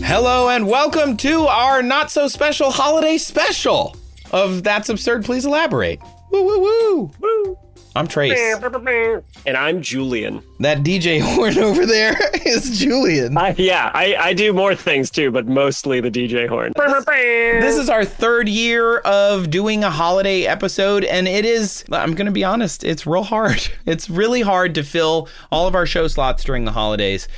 Hello and welcome to our not so special holiday special of That's Absurd, Please Elaborate. Woo, woo, woo. Woo. I'm Trace. And I'm Julian. That DJ horn over there is Julian. I do more things too, but mostly the DJ horn. This is our third year of doing a holiday episode, and it is, I'm going to be honest, it's real hard. It's really hard to fill all of our show slots during the holidays.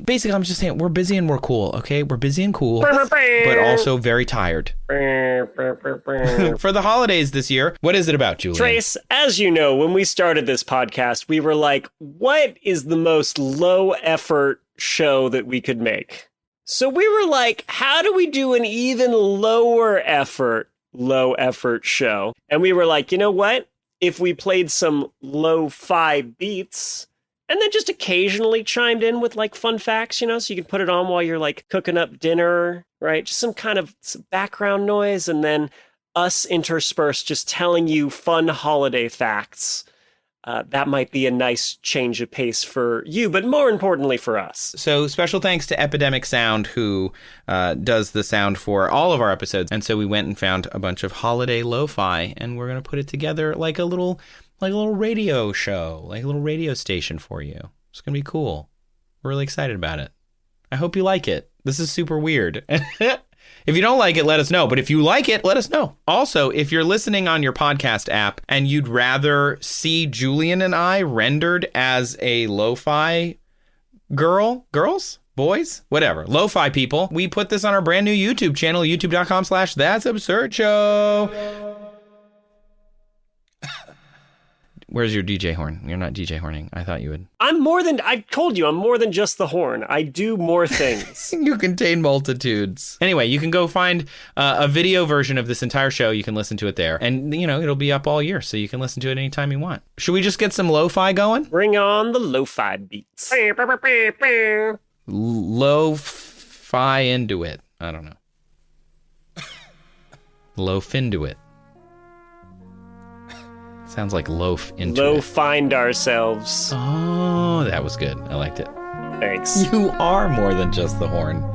Basically, I'm just saying we're busy and we're cool, okay? We're busy and cool, but also very tired. For the holidays this year, what is it about, Julian? Trace, as you know, when we started this podcast, we were like, what is the most low-effort show that we could make? So we were like, how do we do an even lower effort, low-effort show? And we were like, you know what? If we played some lo-fi beats and then just occasionally chimed in with like fun facts, you know, so you can put it on while you're like cooking up dinner, right? Just some kind of background noise, and then us interspersed just telling you fun holiday facts. That might be a nice change of pace for you, but more importantly for us. So special thanks to Epidemic Sound, who does the sound for all of our episodes. And so we went and found a bunch of holiday lo-fi, and we're going to put it together like a little radio show, like a little radio station for you. It's going to be cool. We're really excited about it. I hope you like it. This is super weird. If you don't like it, let us know. But if you like it, let us know. Also, if you're listening on your podcast app and you'd rather see Julian and I rendered as a lo-fi girls, boys, whatever, lo-fi people, we put this on our brand new YouTube channel, youtube.com/That's Absurd Show. Where's your DJ horn? You're not DJ horning. I thought you would. I told you, I'm more than just the horn. I do more things. You contain multitudes. Anyway, you can go find a video version of this entire show. You can listen to it there. And, you know, it'll be up all year, so you can listen to it anytime you want. Should we just get some lo-fi going? Bring on the lo-fi beats. Lo-fi into it. I don't know. Loaf into it. Sounds like loaf into it. Find ourselves. Oh, that was good. I liked it. Thanks. You are more than just the horn.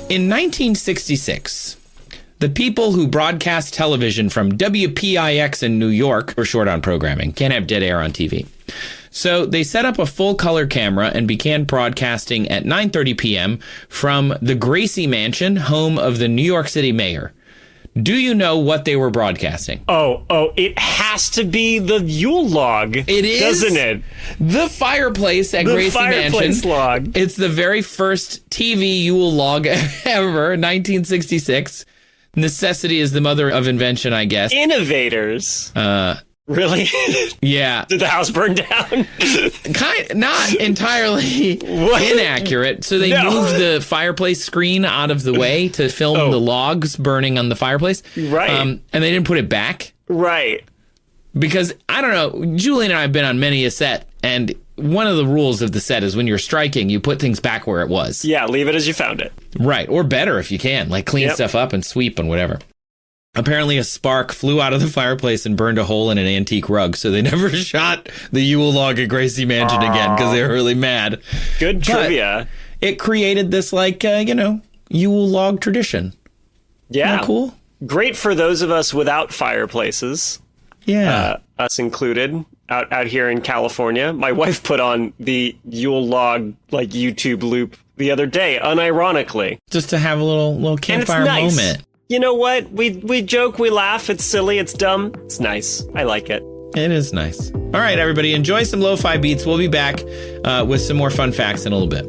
In 1966, the people who broadcast television from WPIX in New York were short on programming. Can't have dead air on TV. So they set up a full color camera and began broadcasting at 9:30 p.m. from the Gracie Mansion, home of the New York City mayor. Do you know what they were broadcasting? Oh, it has to be the Yule log. It is, doesn't it? The fireplace at Gracie fireplace Mansion. Log. It's the very first TV Yule log ever, 1966. Necessity is the mother of invention, I guess. Innovators. Really? Yeah. Did the house burn down? Not entirely inaccurate. So they moved the fireplace screen out of the way to film the logs burning on the fireplace. Right. And they didn't put it back. Right. Because, I don't know, Julian and I have been on many a set, and one of the rules of the set is when you're striking, you put things back where it was. Yeah, leave it as you found it. Right. Or better if you can, like clean stuff up and sweep and whatever. Apparently a spark flew out of the fireplace and burned a hole in an antique rug, so they never shot the Yule log at Gracie Mansion again because they were really mad. Good trivia. But it created this, Yule log tradition. Yeah. Isn't that cool? Great for those of us without fireplaces. Yeah. Us included, out here in California. My wife put on the Yule log, YouTube loop the other day, unironically. Just to have a little campfire moment. You know what? We joke, we laugh. It's silly. It's dumb. It's nice. I like it. It is nice. All right, everybody, enjoy some lo-fi beats. We'll be back with some more fun facts in a little bit.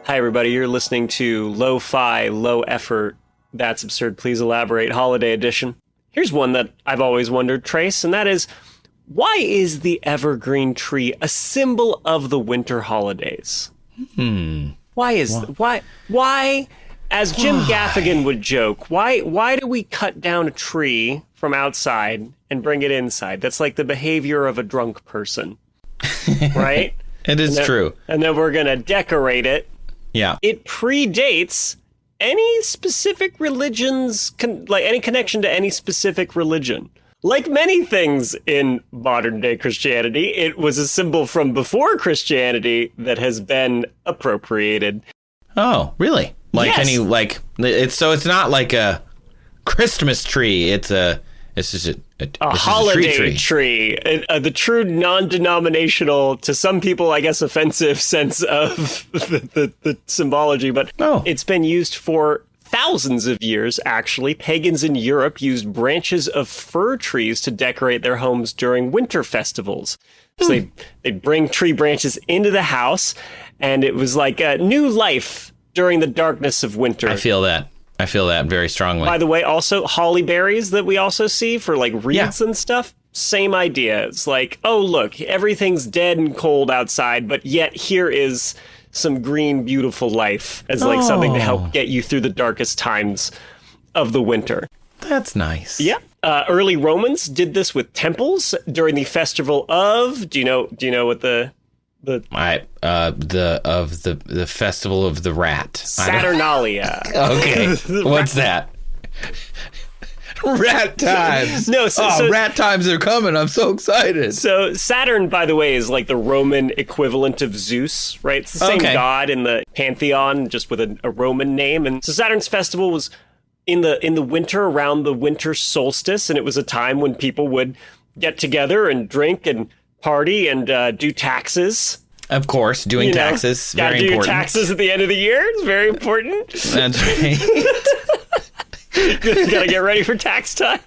Hi, everybody. You're listening to Lo-Fi, Low Effort, That's Absurd, Please Elaborate, Holiday Edition. Here's one that I've always wondered, Trace, and that is, why is the evergreen tree a symbol of the winter holidays? Why is why, as Jim Gaffigan would joke, why do we cut down a tree from outside and bring it inside? That's like the behavior of a drunk person, right? It is true. And then we're going to decorate it. Yeah. It predates any specific religions, like any connection to any specific religion. Like many things in modern day Christianity, it was a symbol from before Christianity that has been appropriated. Oh, really? Like Yes. It's not like a Christmas tree. It's just A holiday tree. The true non-denominational, to some people, I guess, offensive sense of the symbology, but It's been used for thousands of years, actually. Pagans in Europe used branches of fir trees to decorate their homes during winter festivals. So they'd bring tree branches into the house, and it was like a new life during the darkness of winter. I feel that very strongly. By the way, also holly berries that we also see for like wreaths and stuff. Same idea. It's like, oh, look, everything's dead and cold outside, but yet here is some green, beautiful life as like something to help get you through the darkest times of the winter. That's nice. Yeah. Early Romans did this with temples during the festival of, do you know what the festival of the rat. Saturnalia. Okay. What's that? Rat times. No, so rat times are coming. I'm so excited. So Saturn, by the way, is like the Roman equivalent of Zeus, right? It's the same god in the pantheon, just with a Roman name. And so Saturn's festival was in the winter, around the winter solstice, and it was a time when people would get together and drink and party and do taxes. Of course, doing taxes, very important. Gotta do your taxes at the end of the year. It's very important. That's right. Gotta get ready for tax time.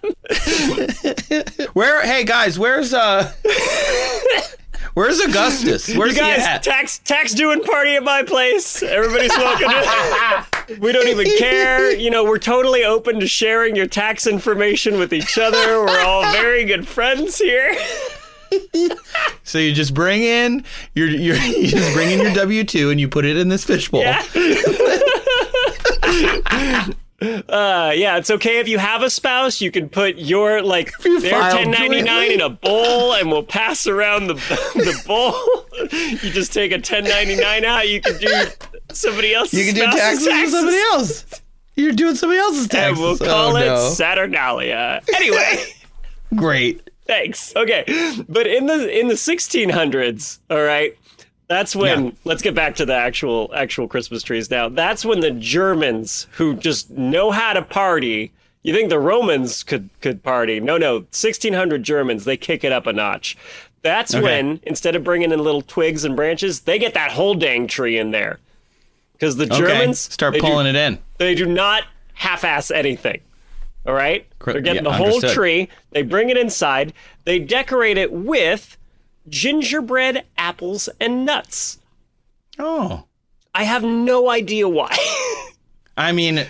Hey guys, where's Augustus? Where's you guys, he at? tax doing party at my place. Everybody's welcome to. We don't even care. We're totally open to sharing your tax information with each other. We're all very good friends here. So you just bring in your W-2 and you put it in this fishbowl. Yeah. It's okay if you have a spouse. You can put their 1099 in a bowl, and we'll pass around the bowl. You just take a 1099 out. You can do somebody else's. You can do taxes for somebody else. You're doing somebody else's taxes. And we'll call it Saturnalia. Anyway, great. Thanks. Okay, but in the 1600s, all right. That's when, let's get back to the actual Christmas trees now. That's when the Germans, who just know how to party, you think the Romans could party. No, 1600 Germans, they kick it up a notch. That's when, instead of bringing in little twigs and branches, they get that whole dang tree in there. Because the Germans... Start pulling it in. They do not half-ass anything. All right? They're getting the whole tree. They bring it inside. They decorate it with gingerbread, apples, and nuts. Oh. I have no idea why. I mean,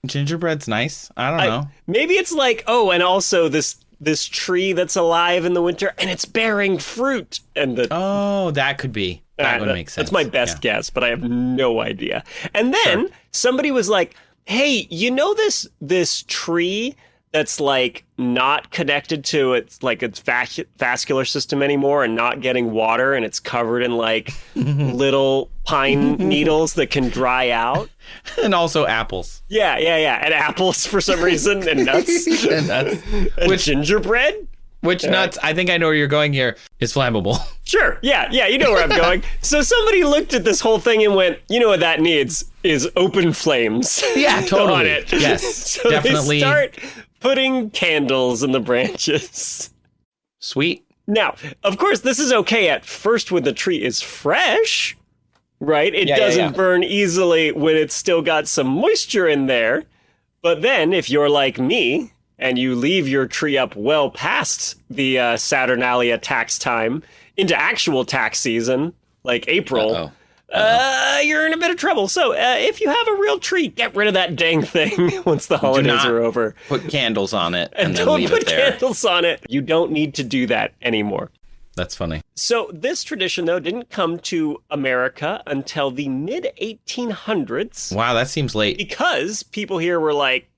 gingerbread's nice. I don't know. Maybe it's like, and also this this tree that's alive in the winter and it's bearing fruit. And that could be. That would make sense. That's my best guess, but I have no idea. And then somebody was like, hey, you know this tree that's like not connected to its vascular system anymore and not getting water, and it's covered in like little pine needles that can dry out? And also apples. Yeah. And apples for some reason, and nuts. And gingerbread. Which nuts, I think I know where you're going here, is flammable. Sure. Yeah, you know where I'm going. So somebody looked at this whole thing and went, you know what that needs is open flames. Yeah, totally. On it. Yes, so definitely. They start putting candles in the branches. Sweet. Now, of course, this is okay at first when the tree is fresh, right? It doesn't burn easily when it's still got some moisture in there. But then if you're like me, and you leave your tree up well past the Saturnalia tax time into actual tax season, like April, you're in a bit of trouble. So if you have a real tree, get rid of that dang thing once the holidays are over. Put candles on it and then don't leave put it there. candles on it. You don't need to do that anymore. That's funny. So this tradition, though, didn't come to America until the mid-1800s. Wow, that seems late. Because people here were like,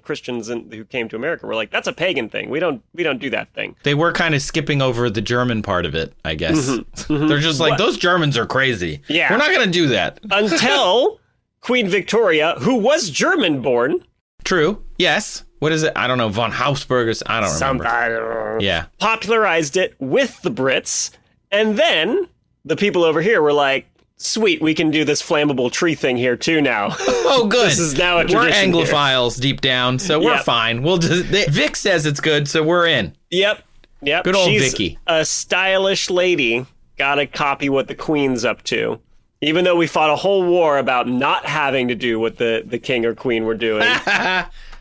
Christians who came to America were like, that's a pagan thing. We don't do that thing. They were kind of skipping over the German part of it, I guess. They're just like, those Germans are crazy. Yeah. We're not going to do that. Until Queen Victoria, who was German-born. True. Yes. What is it? I don't know. Von Habsburg. I don't remember. Yeah. Popularized it with the Brits. And then the people over here were like, sweet, we can do this flammable tree thing here too now. Oh, good. This is now a tradition. We're Anglophiles deep down, so we're fine. We'll just Vic says it's good, so we're in. Yep. Good old She's Vicky. A stylish lady. Gotta copy what the Queen's up to. Even though we fought a whole war about not having to do what the king or queen were doing.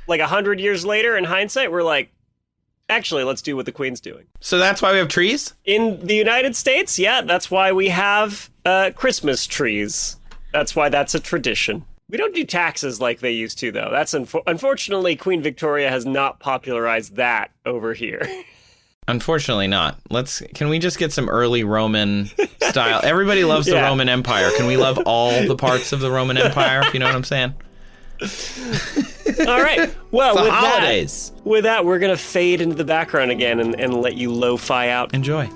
Like 100 years later, in hindsight, we're like, actually, let's do what the Queen's doing. So that's why we have trees? In the United States, yeah, that's why we have Christmas trees. That's why that's a tradition. We don't do taxes like they used to, though. That's unfortunately, Queen Victoria has not popularized that over here. Unfortunately not. Can we just get some early Roman style? Everybody loves the Roman Empire. Can we love all the parts of the Roman Empire, if you know what I'm saying? All right. Well, with that, we're going to fade into the background again and let you lo-fi out. Enjoy.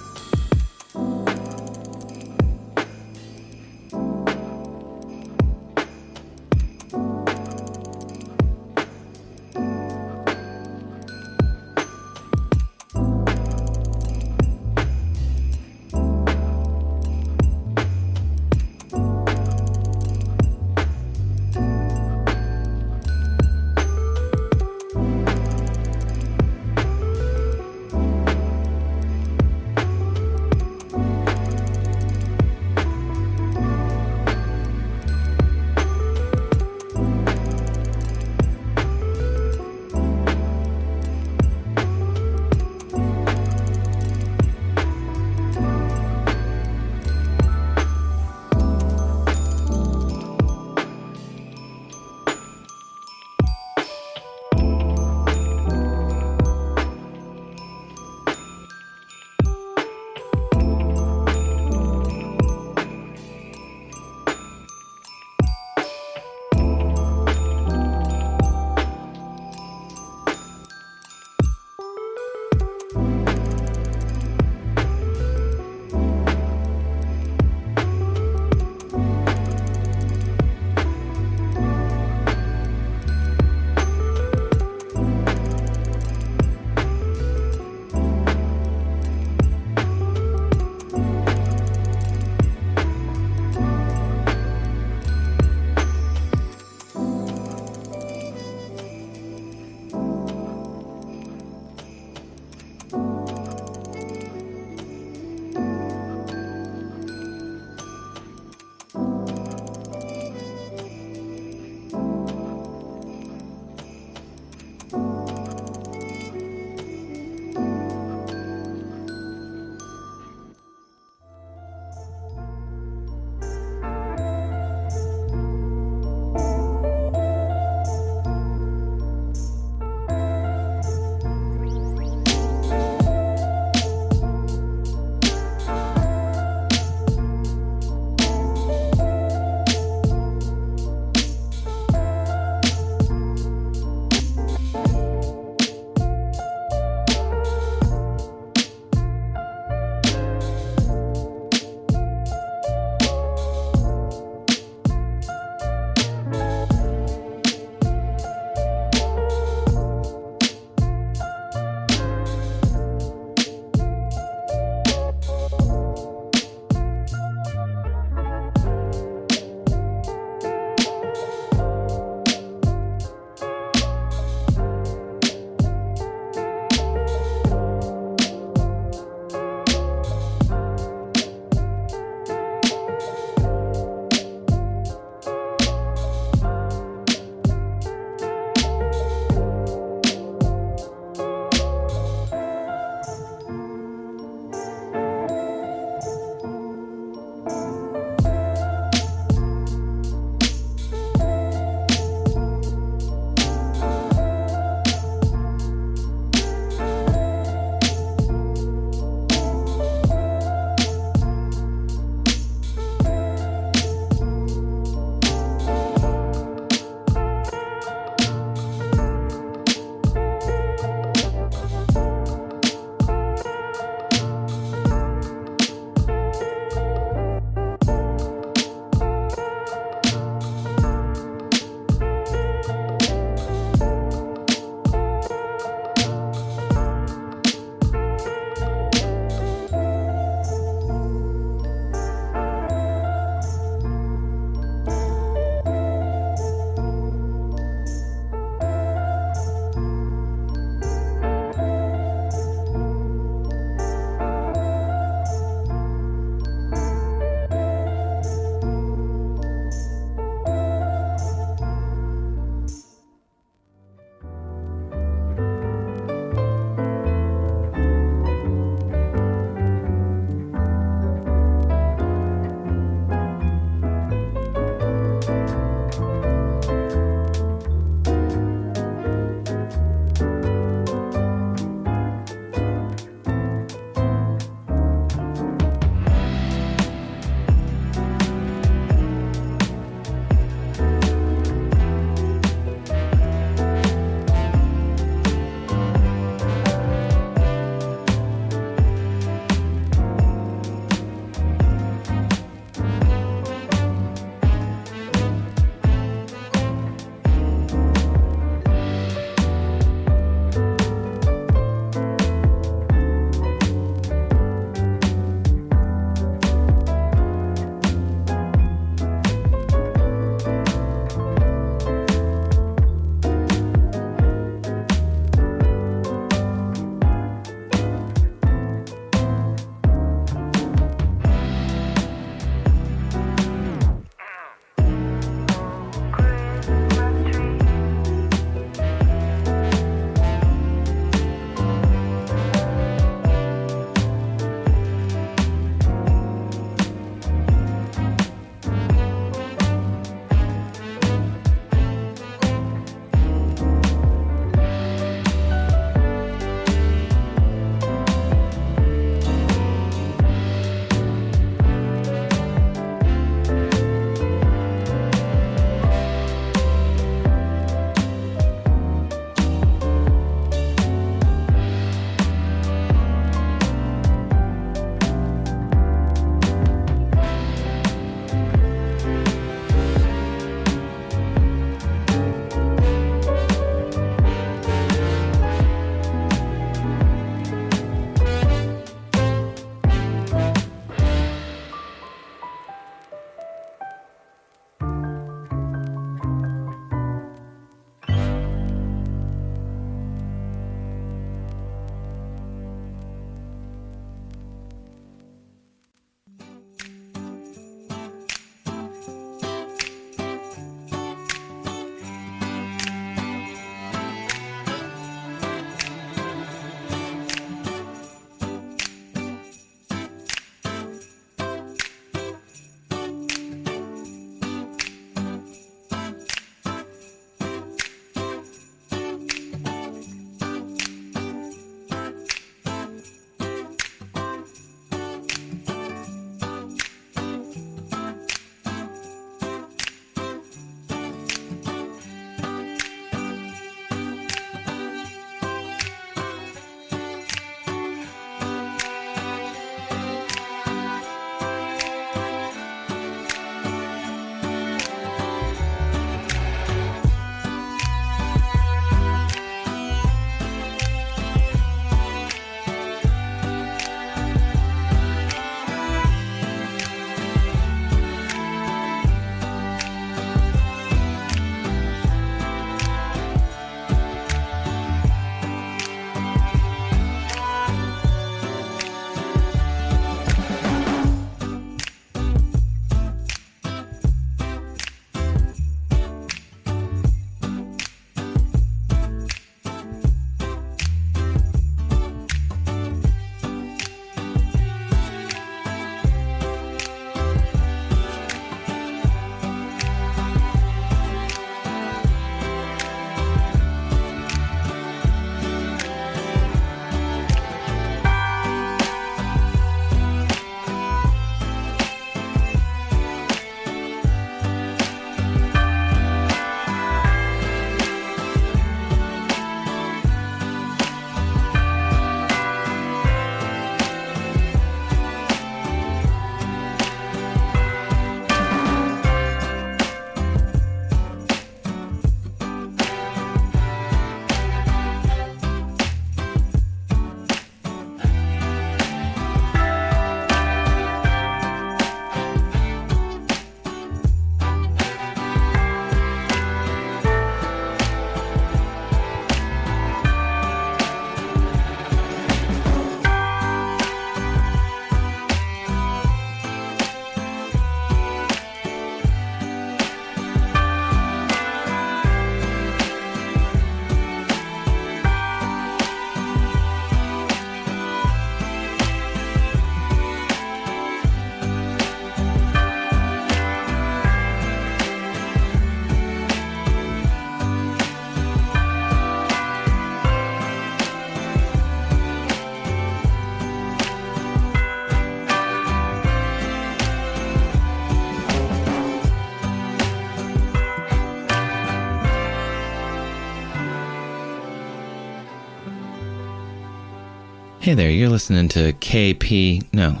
Hey there, you're listening to KTAPE. No,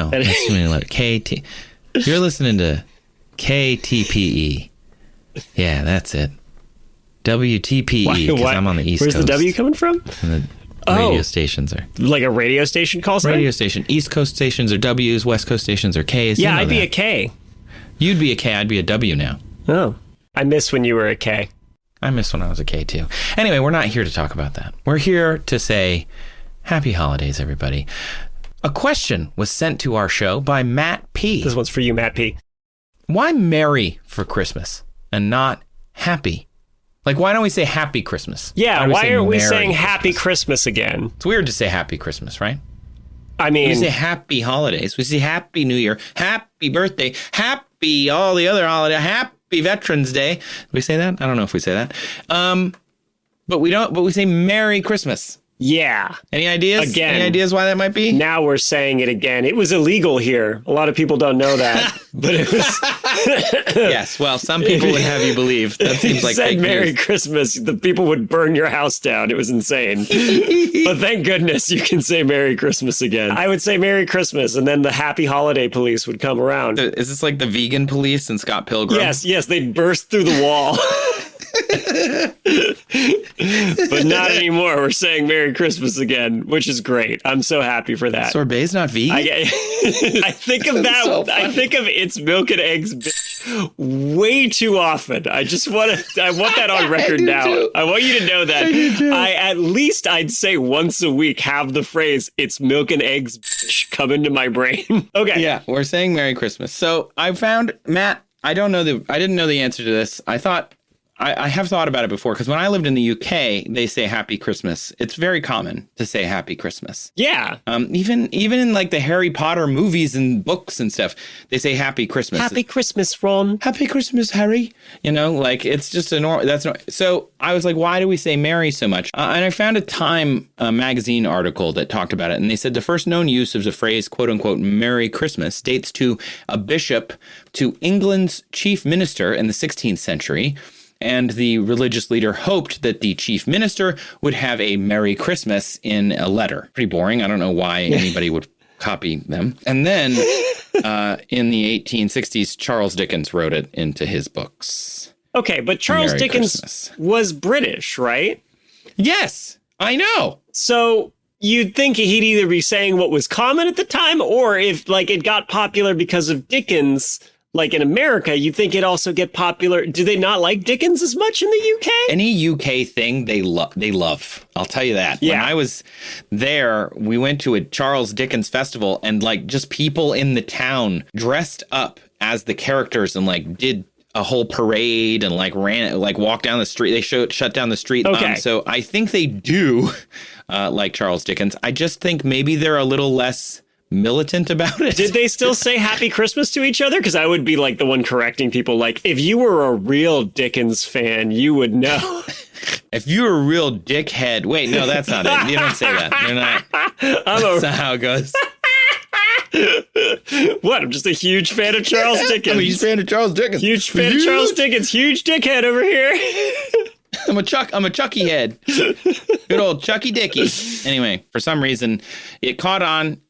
that's too many letters. KT. You're listening to KTPE. Yeah, that's it. WTPE, because I'm on the East Coast. Where's the W coming from? And the radio stations are. Like a radio station call sign? Radio station. East Coast stations are W's, West Coast stations are K's. Yeah, I'd be a K. You'd be a K, I'd be a W now. Oh. I miss when you were a K. I miss when I was a K too. Anyway, we're not here to talk about that. We're here to say happy holidays, everybody. A question was sent to our show by Matt P. This one's for you, Matt P. Why merry for Christmas and not happy? Like, why don't we say happy Christmas? Yeah, why aren't we saying happy Christmas again? It's weird to say happy Christmas, right? I mean, we say happy holidays. We say happy New Year, happy birthday, happy all the other holidays, happy Veterans Day. Do we say that? I don't know if we say that. But we don't. But we say Merry Christmas. Yeah. Any ideas? Again. Any ideas why that might be? Now we're saying it again. It was illegal here. A lot of people don't know that. But it was... Yes, well, some people would have you believe. That seems like fake Merry news. Christmas, the people would burn your house down. It was insane. But thank goodness you can say Merry Christmas again. I would say Merry Christmas, and then the Happy Holiday police would come around. Is this like the vegan police in Scott Pilgrim? Yes, they'd burst through the wall. But not anymore. We're saying Merry Christmas again, which is great. I'm so happy for that. Sorbet's not vegan? I think of that. So I think of It's Milk and Eggs bitch, way too often. I want that on record now. Too. I want you to know that at least I'd say once a week have the phrase It's Milk and Eggs bitch come into my brain. Okay. Yeah, we're saying Merry Christmas. So I found, Matt, I didn't know the answer to this. I have thought about it before, because when I lived in the UK, they say Happy Christmas. It's very common to say Happy Christmas. Yeah. Even in like the Harry Potter movies and books and stuff, they say Happy Christmas. Happy Christmas, Ron. Happy Christmas, Harry. You know, like it's just a normal. So I was like, why do we say Merry so much? And I found a Time magazine article that talked about it, and they said the first known use of the phrase "quote unquote" Merry Christmas dates to a bishop to England's chief minister in the 16th century. And the religious leader hoped that the chief minister would have a Merry Christmas in a letter. Pretty boring. I don't know why anybody would copy them. And then in the 1860s, Charles Dickens wrote it into his books. Okay, but Charles Merry Dickens Christmas. was British, right? Yes, I know. So you'd think he'd either be saying what was common at the time, or if like it got popular because of Dickens, like in America, you think it also get popular. Do they not like Dickens as much in the UK? Any UK thing they love. I'll tell you that. Yeah. When I was there, we went to a Charles Dickens festival, and like just people in the town dressed up as the characters and like did a whole parade and like walked down the street. They shut down the street. Okay. So I think they do like Charles Dickens. I just think maybe they're a little less militant about it. Did they still say Happy Christmas to each other? Because I would be like the one correcting people. Like, if you were a real Dickens fan, you would know. If you're a real dickhead. Wait, no, that's not it. You don't say that. You're not. That's not how it goes. What? I'm just a huge fan of Charles Dickens. I'm a huge fan of Charles Dickens. Huge fan of Charles Dickens. Huge dickhead over here. I'm a Chucky head. Good old Chucky Dicky. Anyway, for some reason, it caught on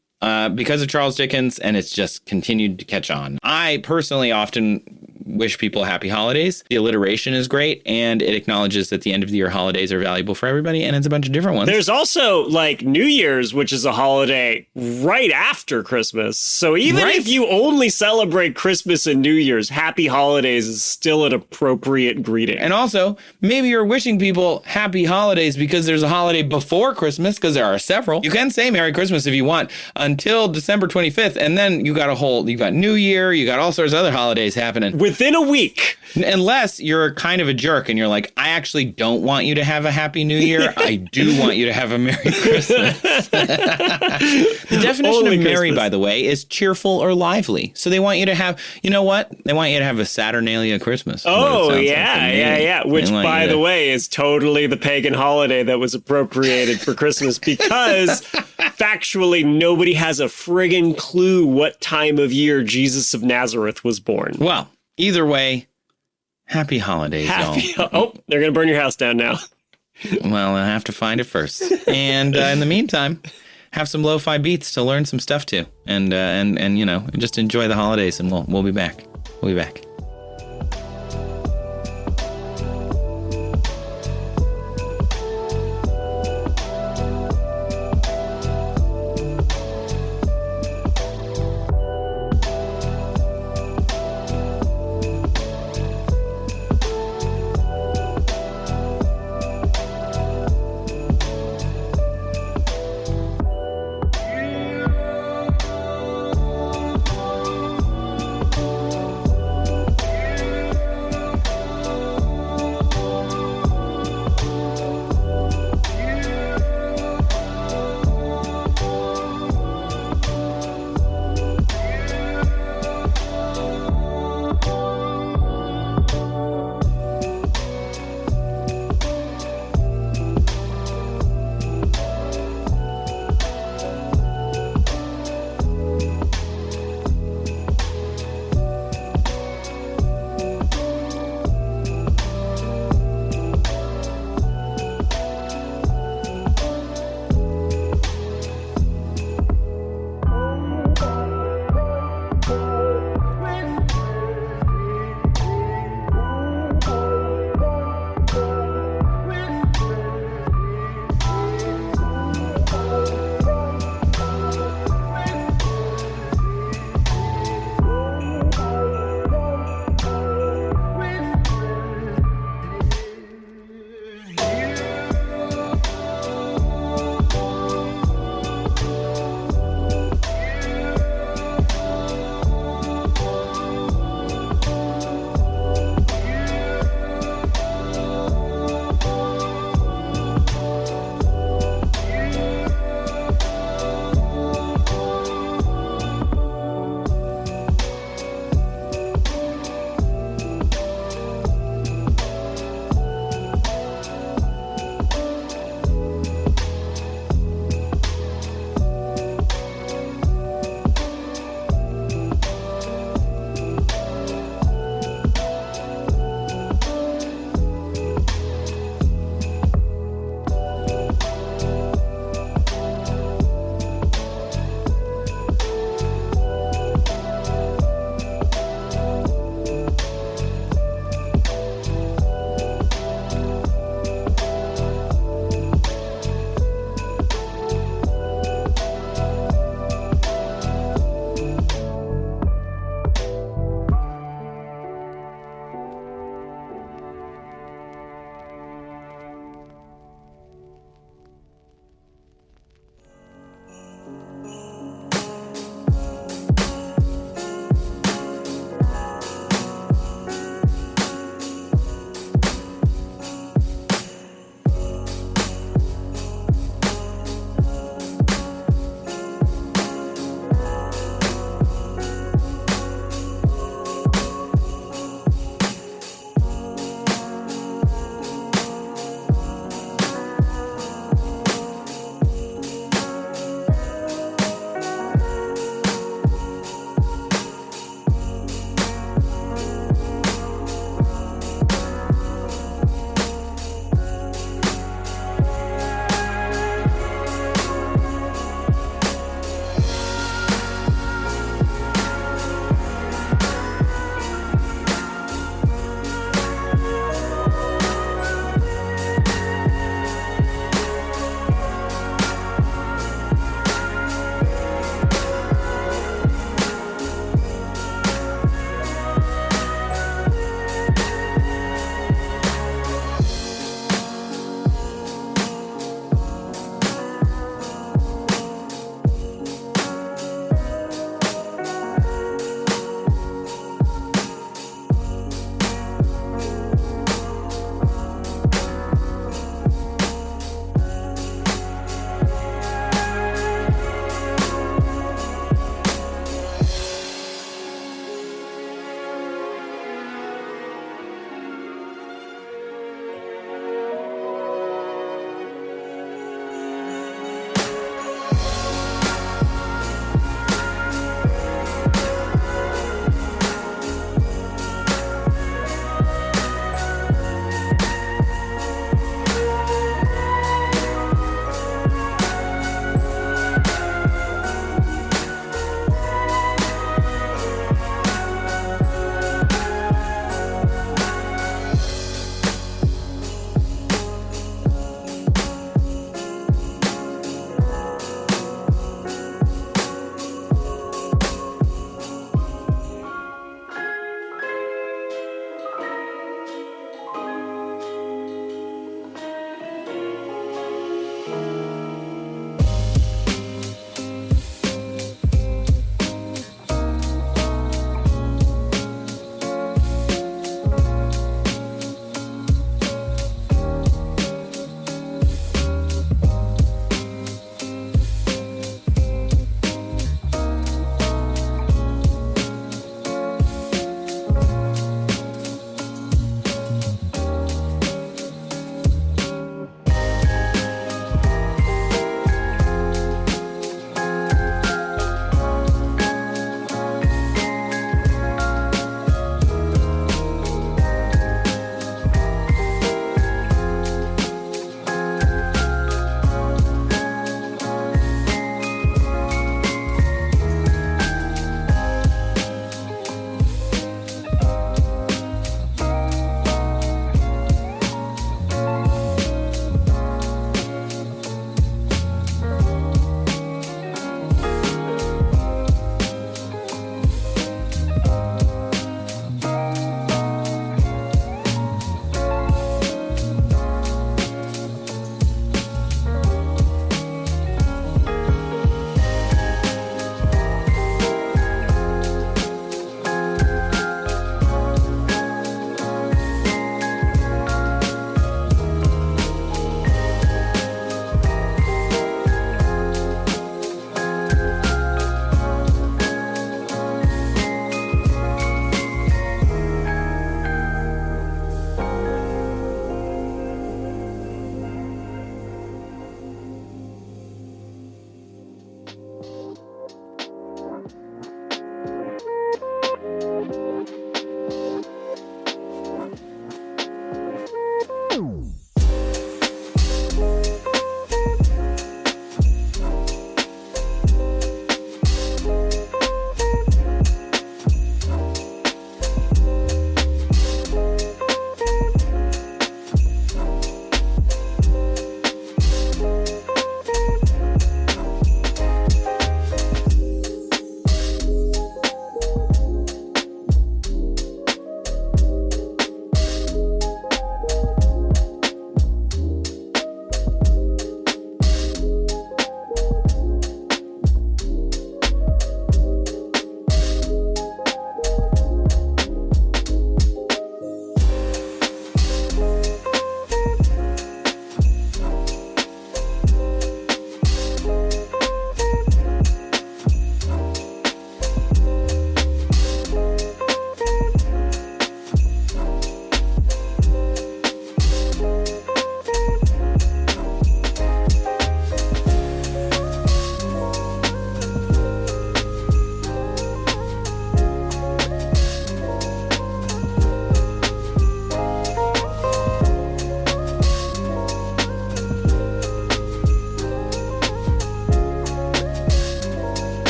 because of Charles Dickens, and it's just continued to catch on. I personally often wish people happy holidays. The alliteration is great, and it acknowledges that the end of the year holidays are valuable for everybody, and it's a bunch of different ones. There's also like New Year's, which is a holiday right after Christmas. So even if you only celebrate Christmas and New Year's, happy holidays is still an appropriate greeting. And also, maybe you're wishing people happy holidays because there's a holiday before Christmas, because there are several. You can say Merry Christmas if you want until December 25th, and then you got New Year, you got all sorts of other holidays happening. Within a week. Unless you're kind of a jerk and you're like, I actually don't want you to have a happy New Year. I do want you to have a Merry Christmas. The definition of merry, by the way, is cheerful or lively. So they want you to have, you know what? They want you to have a Saturnalia Christmas. Oh, yeah. Which, by the way, is totally the pagan holiday that was appropriated for Christmas because factually nobody has a friggin' clue what time of year Jesus of Nazareth was born. Well, either way, happy holidays, y'all. Oh, they're going to burn your house down now. Well, I have to find it first. And in the meantime, have some lo-fi beats to learn some stuff to, and just enjoy the holidays. And we'll be back. We'll be back.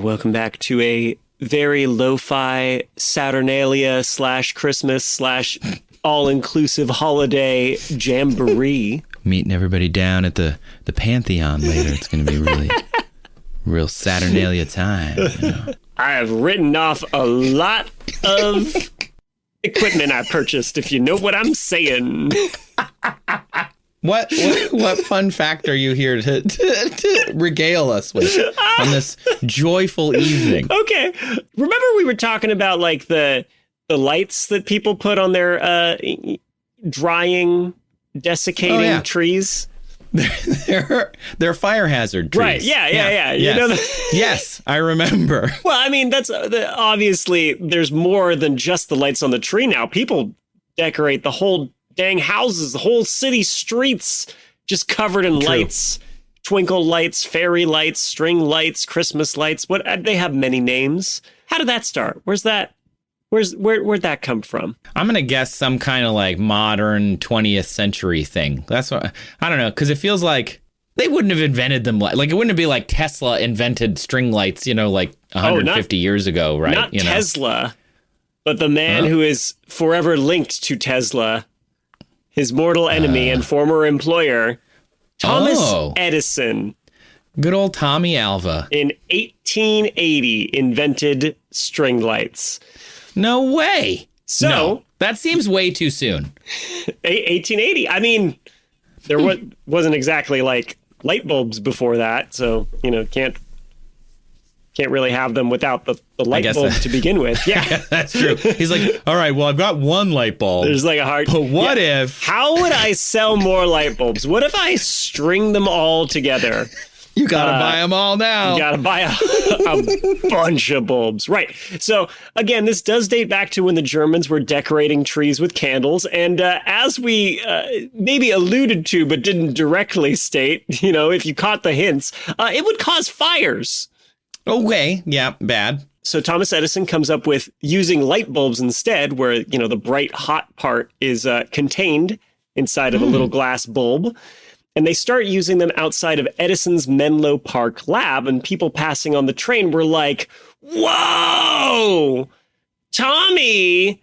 Welcome back to a very lo-fi Saturnalia / Christmas / all-inclusive holiday jamboree. Meeting everybody down at the Pantheon later. It's going to be really real Saturnalia time. You know? I have written off a lot of equipment I purchased, if you know what I'm saying. What fun fact are you here to regale us with on this joyful evening? Okay. Remember we were talking about like the lights that people put on their drying, desiccating trees? They're fire hazard trees. Right. Yeah. Yes. You know Yes, I remember. Well, I mean, that's obviously there's more than just the lights on the tree now. People decorate the whole dang houses, the whole city streets just covered in lights, twinkle lights, fairy lights, string lights, Christmas lights. What they have many names. How did that start? Where'd that come from? I'm going to guess some kind of like modern 20th century thing. That's what I don't know, because it feels like they wouldn't have invented them. Like it wouldn't be like Tesla invented string lights, like 150 years ago, right? Not Tesla, but the man who is forever linked to Tesla. His mortal enemy and former employer, Thomas Edison. Good old Tommy Alva. In 1880, invented string lights. No way. So that seems way too soon. 1880. I mean, there wasn't exactly like light bulbs before that. So, can't really have them without the light bulb to begin with. Yeah, that's true. He's like, all right, well, I've got one light bulb. There's like a hard. But what if? How would I sell more light bulbs? What if I string them all together? You gotta buy them all now. You gotta buy a bunch of bulbs. Right. So, again, this does date back to when the Germans were decorating trees with candles. And as we maybe alluded to, but didn't directly state, if you caught the hints, it would cause fires. Okay. Yeah. Bad. So Thomas Edison comes up with using light bulbs instead, where, the bright hot part is contained inside of a little glass bulb. And they start using them outside of Edison's Menlo Park lab. And people passing on the train were like, whoa, Tommy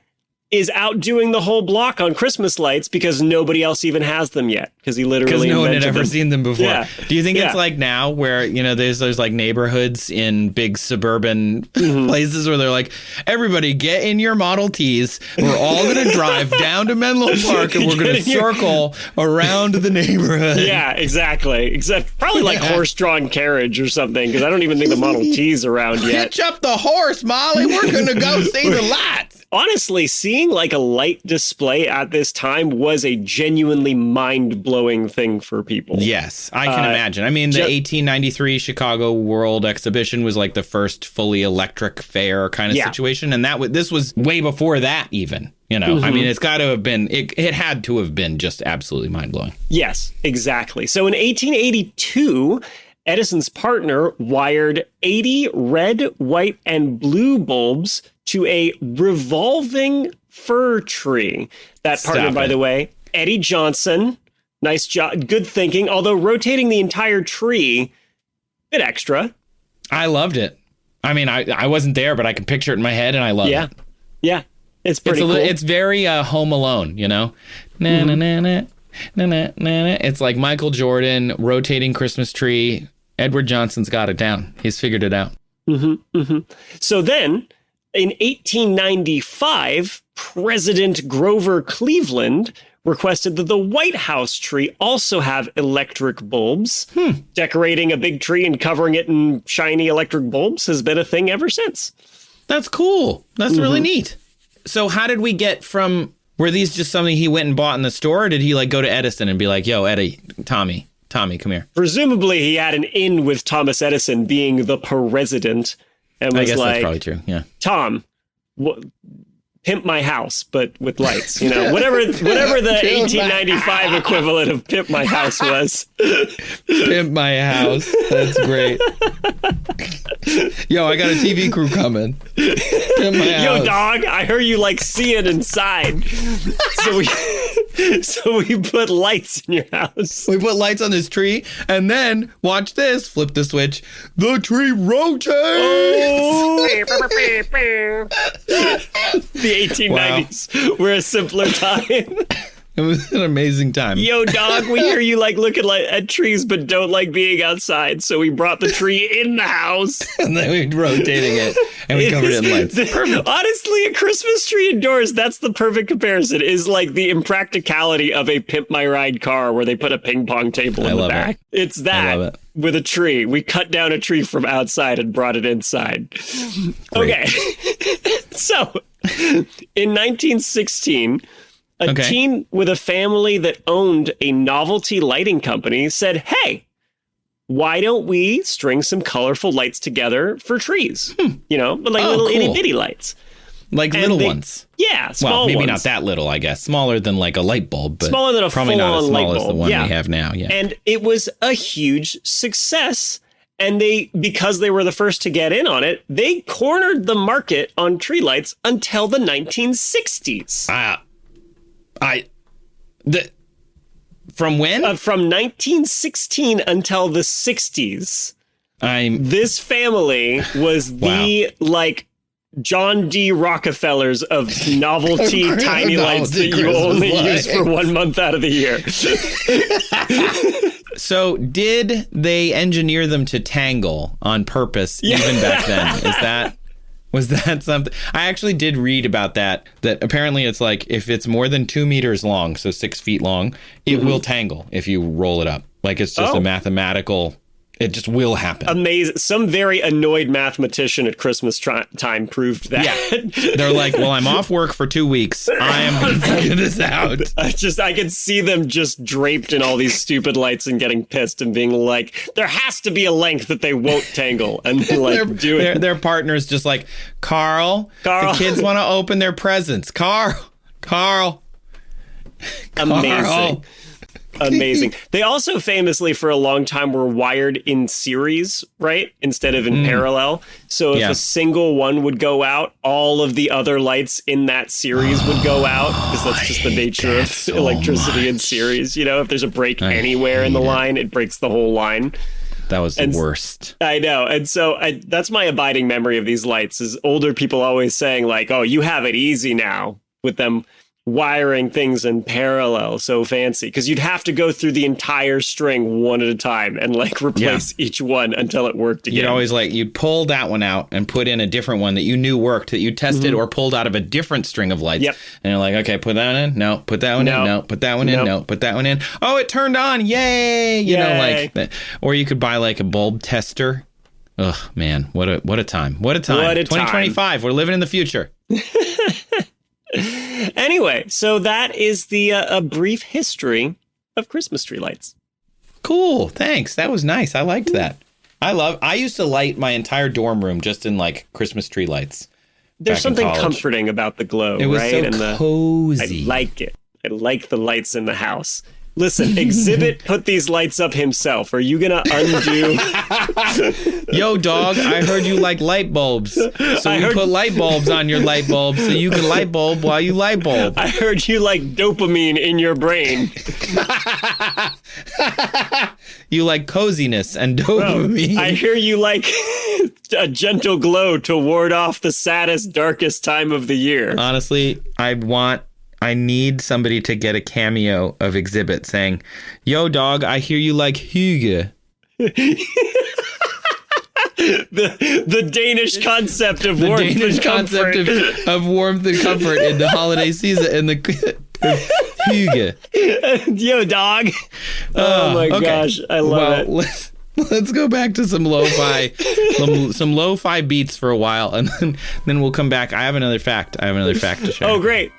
is outdoing the whole block on Christmas lights because nobody else even has them yet. Because he literally no one had ever seen them before. Yeah. Do you think it's like now where, there's like neighborhoods in big suburban places where they're like, everybody get in your Model Ts. We're all going to drive down to Menlo Park and we're going to circle around the neighborhood. Yeah, exactly. Except probably like horse-drawn carriage or something, because I don't even think the Model T's around yet. Hitch up the horse, Molly. We're going to go see the lights. Honestly, seeing like a light display at this time was a genuinely mind-blowing thing for people. Yes, I can imagine. I mean, the 1893 Chicago World Exhibition was like the first fully electric fair kind of situation. And this was way before that even, I mean, it's got to have been, it had to have been just absolutely mind-blowing. Yes, exactly. So in 1882, Edison's partner wired 80 red, white, and blue bulbs to a revolving fir tree. That partner, by the way, Eddie Johnson. Nice job. Good thinking. Although rotating the entire tree, bit extra. I loved it. I mean, I wasn't there, but I can picture it in my head, and I love it. Yeah. It's pretty cool. It's very Home Alone, Na, na, na, na, na, na, na, na. It's like Michael Jordan, rotating Christmas tree. Edward Johnson's got it down. He's figured it out. So then, in 1895, President Grover Cleveland requested that the White House tree also have electric bulbs. Decorating a big tree and covering it in shiny electric bulbs has been a thing ever since. That's cool. That's really neat. So how did we get from, were these just something he went and bought in the store, or did he like go to Edison and be like, yo, Eddie, Tommy, come here? Presumably he had an in with Thomas Edison being the president and was I guess like, that's probably true. Yeah. Tom, Pimp My House, but with lights, you know, whatever the 1895 equivalent of Pimp My House was. Pimp My House. That's great. Yo, I got a TV crew coming. Pimp My House. Yo, dog, I heard you like seeing inside. So we put lights in your house. We put lights on this tree, and then, watch this, flip the switch, the tree rotates! Oh. The 1890s were a simpler time. It was an amazing time. Yo, dog, we hear you like looking at trees but don't like being outside, so we brought the tree in the house. And then we rotating it, and we covered it in lights. Perfect. Honestly, a Christmas tree indoors, that's the perfect comparison, is like the impracticality of a Pimp My Ride car where they put a ping pong table in the back. It's that with a tree. We cut down a tree from outside and brought it inside. Great. Okay. So, in 1916... A teen with a family that owned a novelty lighting company said, hey, why don't we string some colorful lights together for trees? You know, like little itty bitty lights. Like little ones. Yeah, small ones. Well, maybe not that little, I guess. Smaller than like a light bulb. But smaller than a probably not as small as the one we have now. Yeah. And it was a huge success. And because they were the first to get in on it, they cornered the market on tree lights until the 1960s. From when? From 1916 until the 60s. This family was the John D. Rockefellers of novelty tiny lights that you only use for 1 month out of the year. So did they engineer them to tangle on purpose even back then? Was that something? I actually did read about that apparently it's like if it's more than 2 meters long, so 6 feet long, it will tangle if you roll it up. Like it's just a mathematical, it just will happen. Amazing. Some very annoyed mathematician at Christmas time proved that. Yeah. They're like, well, I'm off work for 2 weeks. I am going to figure this out. I could see them just draped in all these stupid lights and getting pissed and being like, there has to be a length that they won't tangle. And their partner's just like, Carl, the kids want to open their presents. Carl. Amazing. They also famously for a long time were wired in series, right? Instead of in parallel. So if a single one would go out, all of the other lights in that series would go out because that's just the nature of electricity in series. You know, if there's a break anywhere in the line, it breaks the whole line. That was the worst. I know. And so that's my abiding memory of these lights is older people always saying like, oh, you have it easy now with them wiring things in parallel, so fancy, because you'd have to go through the entire string one at a time and like replace each one until it worked again. You'd always you'd pull that one out and put in a different one that you knew worked, that you tested or pulled out of a different string of lights. And you're like, okay, put that one in. No, put that one in. No, put that one in. No, put that one in. Oh, it turned on. Yay. You know, like that. Or you could buy like a bulb tester. Ugh, man, what a time. What a time. 2025. We're living in the future. Anyway, so that is the a brief history of Christmas tree lights. Cool. Thanks. That was nice. I liked that. I used to light my entire dorm room just in like Christmas tree lights. There's something comforting about the glow, it was right? So cozy. I like it. I like the lights in the house. Listen, Exhibit put these lights up himself. Are you going to undo? Yo, dog, I heard you like light bulbs. So we put light bulbs on your light bulb so you can light bulb while you light bulb. I heard you like dopamine in your brain. You like coziness and dopamine. I hear you like a gentle glow to ward off the saddest, darkest time of the year. Honestly, I need somebody to get a cameo of Exhibit saying, yo, dog, I hear you like hygge. the Danish concept of warmth and comfort. Of warmth and comfort in the holiday season in the hygge. Yo, dog. Oh my gosh, I love it. Let's go back to some lo-fi, some lo-fi beats for a while, and then we'll come back. I have another fact to share. Oh, great.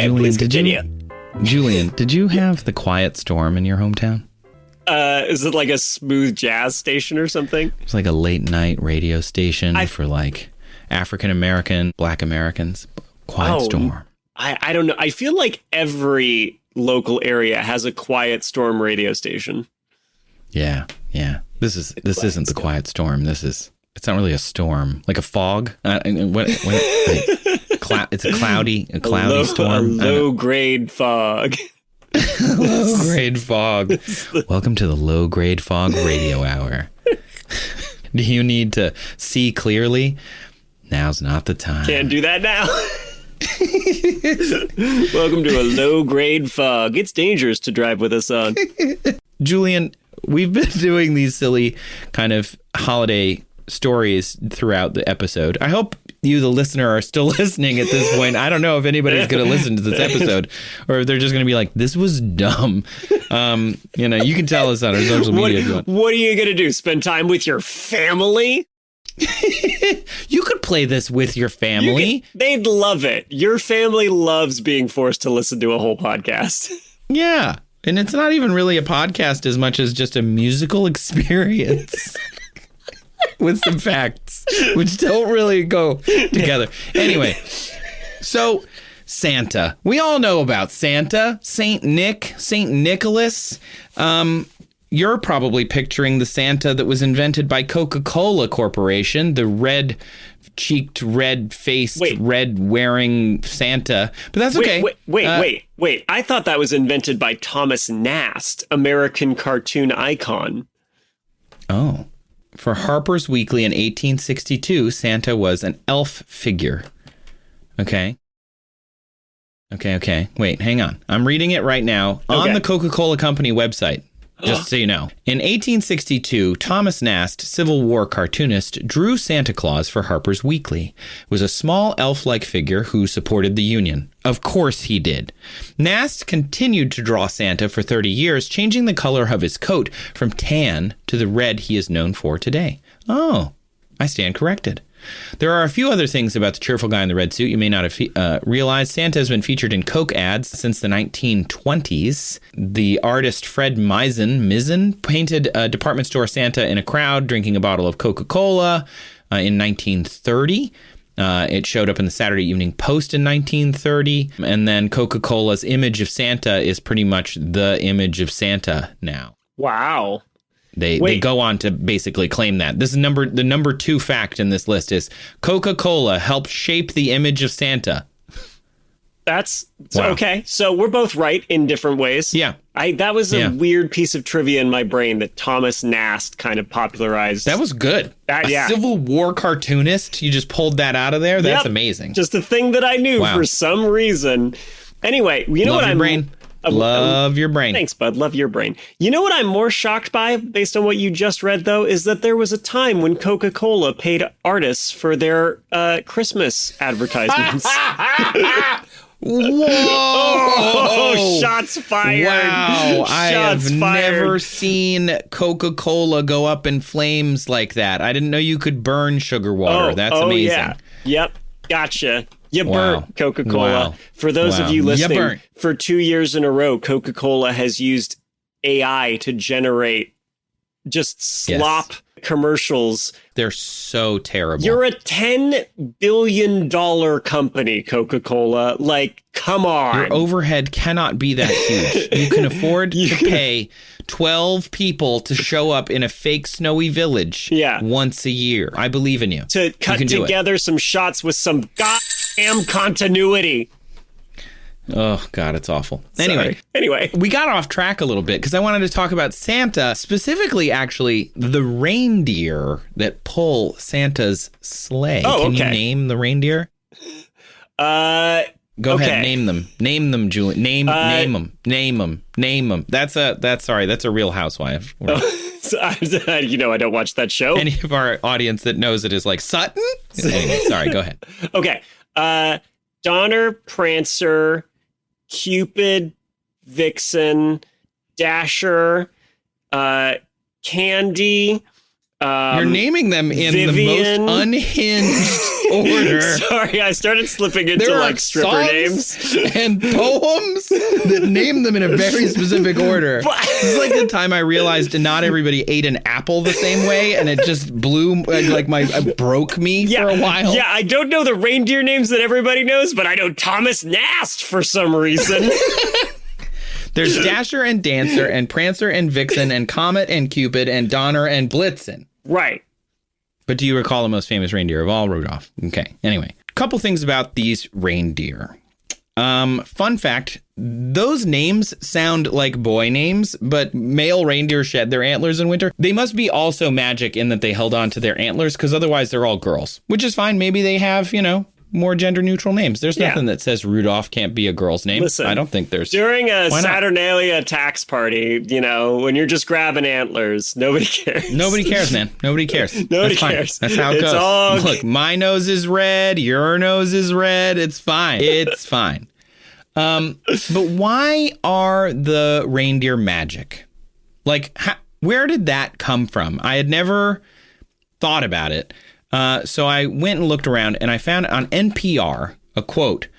Okay, please continue. Julian, did you have the Quiet Storm in your hometown? Is it like a smooth jazz station or something? It's like a late night radio station for like African American, Black Americans. Quiet Storm. I don't know. I feel like every local area has a Quiet Storm radio station. Yeah. This isn't the Quiet Storm. It's not really a storm, like a fog. It's a cloudy storm. A low grade fog. Low grade fog. Welcome to the low grade fog radio hour. Do you need to see clearly? Now's not the time. Can't do that now. Welcome to a low grade fog. It's dangerous to drive with us on. Julian, we've been doing these silly kind of holiday stories throughout the episode. I hope you, the listener, are still listening at this point. I don't know if anybody's going to listen to this episode or if they're just going to be like, this was dumb. You can tell us on our social media. What are you going to do? Spend time with your family? You could play this with your family. They'd love it. Your family loves being forced to listen to a whole podcast. Yeah. And it's not even really a podcast as much as just a musical experience. With some facts, which don't really go together. Anyway, so Santa. We all know about Santa, Saint Nicholas. You're probably picturing the Santa that was invented by Coca-Cola Corporation, the red-cheeked, red-faced, red-wearing Santa. But that's okay. Wait. I thought that was invented by Thomas Nast, American cartoon icon. Oh. For Harper's Weekly in 1862, Santa was an elf figure. Okay. Wait, hang on. I'm reading it right now on the Coca-Cola Company website, just so you know. In 1862, Thomas Nast, Civil War cartoonist, drew Santa Claus for Harper's Weekly. It was a small elf-like figure who supported the Union. Of course he did. Nast continued to draw Santa for 30 years, changing the color of his coat from tan to the red he is known for today. Oh, I stand corrected. There are a few other things about the cheerful guy in the red suit you may not have realized. Santa has been featured in Coke ads since the 1920s. The artist Fred Mizzen painted a department store Santa in a crowd drinking a bottle of Coca-Cola in 1930. It showed up in the Saturday Evening Post in 1930. And then Coca-Cola's image of Santa is pretty much the image of Santa now. Wow. They go on to basically claim that. This is the number 2 fact in this list is Coca-Cola helped shape the image of Santa. That's okay. So we're both right in different ways. Yeah. That was a weird piece of trivia in my brain that Thomas Nast kind of popularized. That was good. Civil War cartoonist. You just pulled that out of there. That's amazing. Just a thing that I knew for some reason. Anyway, you know what I'm... brain. Love your brain. Thanks, bud. Love your brain. You know what I'm more shocked by, based on what you just read, though, is that there was a time when Coca-Cola paid artists for their Christmas advertisements. Whoa! Oh, shots fired. Wow. I have never seen Coca-Cola go up in flames like that. I didn't know you could burn sugar water. That's amazing. Yeah. Yep. Gotcha. You burnt Coca-Cola. Wow. For those of you listening, for 2 years in a row, Coca-Cola has used AI to generate just slop commercials. They're so terrible. You're a $10 billion company, Coca-Cola. Like, come on. Your overhead cannot be that huge. You can afford to pay 12 people to show up in a fake snowy village once a year. I believe in you. To cut together some shots with some goddamn continuity. Oh, God, it's awful. Anyway, we got off track a little bit because I wanted to talk about Santa, specifically, actually, the reindeer that pull Santa's sleigh. Can you name the reindeer? Go ahead, name them. Name them, Julian. Name them. That's a Real Housewife. I don't watch that show. Any of our audience that knows it is like, Sutton? Anyway, sorry, go ahead. Okay. Donner, Prancer, Cupid, Vixen, Dasher, Candy. You're naming them in Vivian. the most unhinged order. Sorry, I started slipping into There are like stripper songs names. and poems that name them in a very specific order. This is like the time I realized not everybody ate an apple the same way, and it just blew, broke me for a while. Yeah, I don't know the reindeer names that everybody knows, but I know Thomas Nast for some reason. There's Dasher and Dancer and Prancer and Vixen and Comet and Cupid and Donner and Blitzen. Right. But do you recall the most famous reindeer of all, Rudolph? Okay. Anyway, a couple things about these reindeer. Fun fact, those names sound like boy names, but male reindeer shed their antlers in winter. They must be also magic in that they held on to their antlers, because otherwise they're all girls, which is fine. Maybe they have, more gender neutral names. There's nothing that says Rudolph can't be a girl's name. Listen, I don't think there's. During a Saturnalia tax party, when you're just grabbing antlers, nobody cares. Nobody cares, man. Nobody cares. Nobody That's fine. cares. That's how it goes. Look, my nose is red. Your nose is red. It's fine. It's fine. But why are the reindeer magic? Like, where did that come from? I had never thought about it. So I went and looked around, and I found on NPR a quote.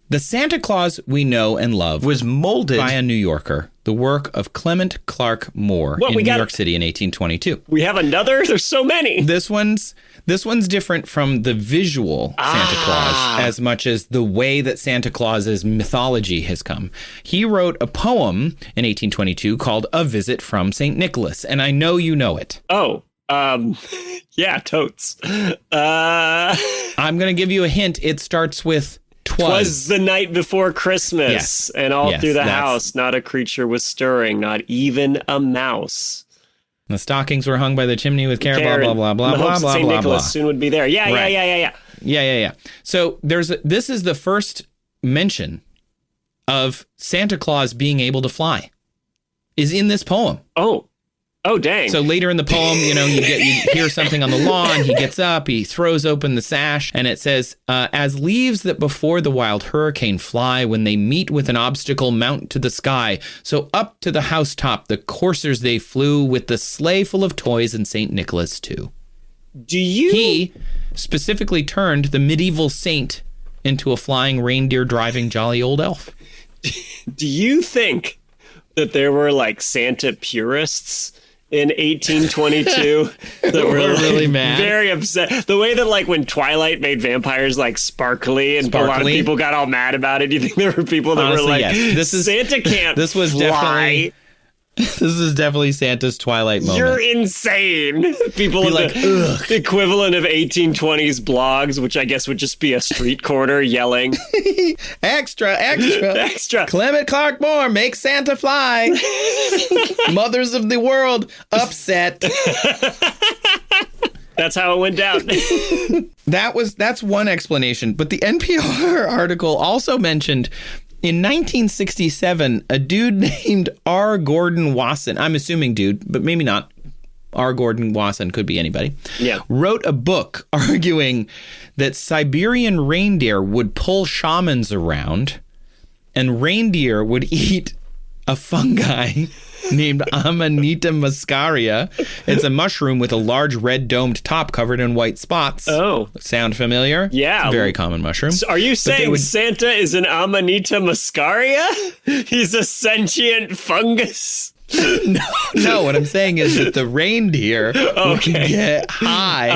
The Santa Claus we know and love was molded by a New Yorker, the work of Clement Clark Moore in New York City in 1822. We have another? There's so many. This one's different from the visual Santa Claus as much as the way that Santa Claus's mythology has come. He wrote a poem in 1822 called A Visit from St. Nicholas, and I know you know it. Oh. Yeah, totes. I'm going to give you a hint. It starts with 'twas the night before Christmas. Yes. And all through the house, not a creature was stirring, not even a mouse. The stockings were hung by the chimney with care, blah, blah, blah, blah, blah, blah, St. blah, Nicholas blah. soon would be there. Yeah. Yeah. So this is the first mention of Santa Claus being able to fly is in this poem. Oh, dang. So later in the poem, you hear something on the lawn. He gets up, he throws open the sash, and it says, as leaves that before the wild hurricane fly, when they meet with an obstacle mount to the sky. So up to the housetop the coursers they flew, with the sleigh full of toys and St. Nicholas too. He specifically turned the medieval saint into a flying reindeer driving jolly old elf. Do you think that there were like Santa purists in 1822 that were really mad, very upset? The way that like when Twilight made vampires like sparkly, and a lot of people got all mad about it. Do you think there were people that were like, Santa can't fly? This is definitely Santa's Twilight moment. You're insane. People like the equivalent of 1820s blogs, which I guess would just be a street corner yelling, extra. Clement Clark Moore makes Santa fly. Mothers of the world upset. That's how it went down. That's one explanation. But the NPR article also mentioned in 1967, a dude named R. Gordon Wasson, I'm assuming dude, but maybe not. R. Gordon Wasson could be anybody. Yeah. Wrote a book arguing that Siberian reindeer would pull shamans around, and reindeer would eat a fungi named Amanita muscaria. It's a mushroom with a large red domed top covered in white spots. Oh. Sound familiar? Yeah. It's a very common mushroom. So are you saying Santa is an Amanita muscaria? He's a sentient fungus? No, what I'm saying is that the reindeer would get high,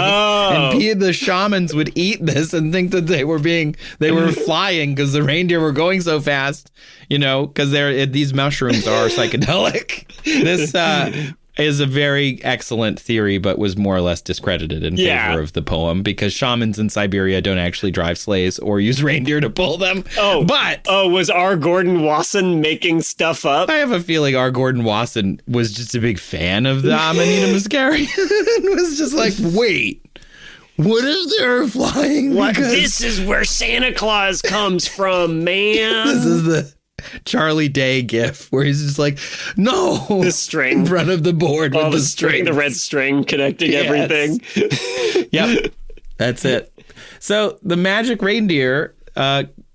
and the shamans would eat this and think that they were flying because the reindeer were going so fast, because these mushrooms are psychedelic. This is a very excellent theory, but was more or less discredited in favor of the poem because shamans in Siberia don't actually drive sleighs or use reindeer to pull them. Was R. Gordon Wasson making stuff up? I have a feeling R. Gordon Wasson was just a big fan of the Amanita muscaria and was just like, wait, what is there flying? This is where Santa Claus comes from, man. This is the Charlie Day gif where he's just like, no, the string in front of the board with the string, the red string connecting everything. Yep, that's it. So the magic reindeer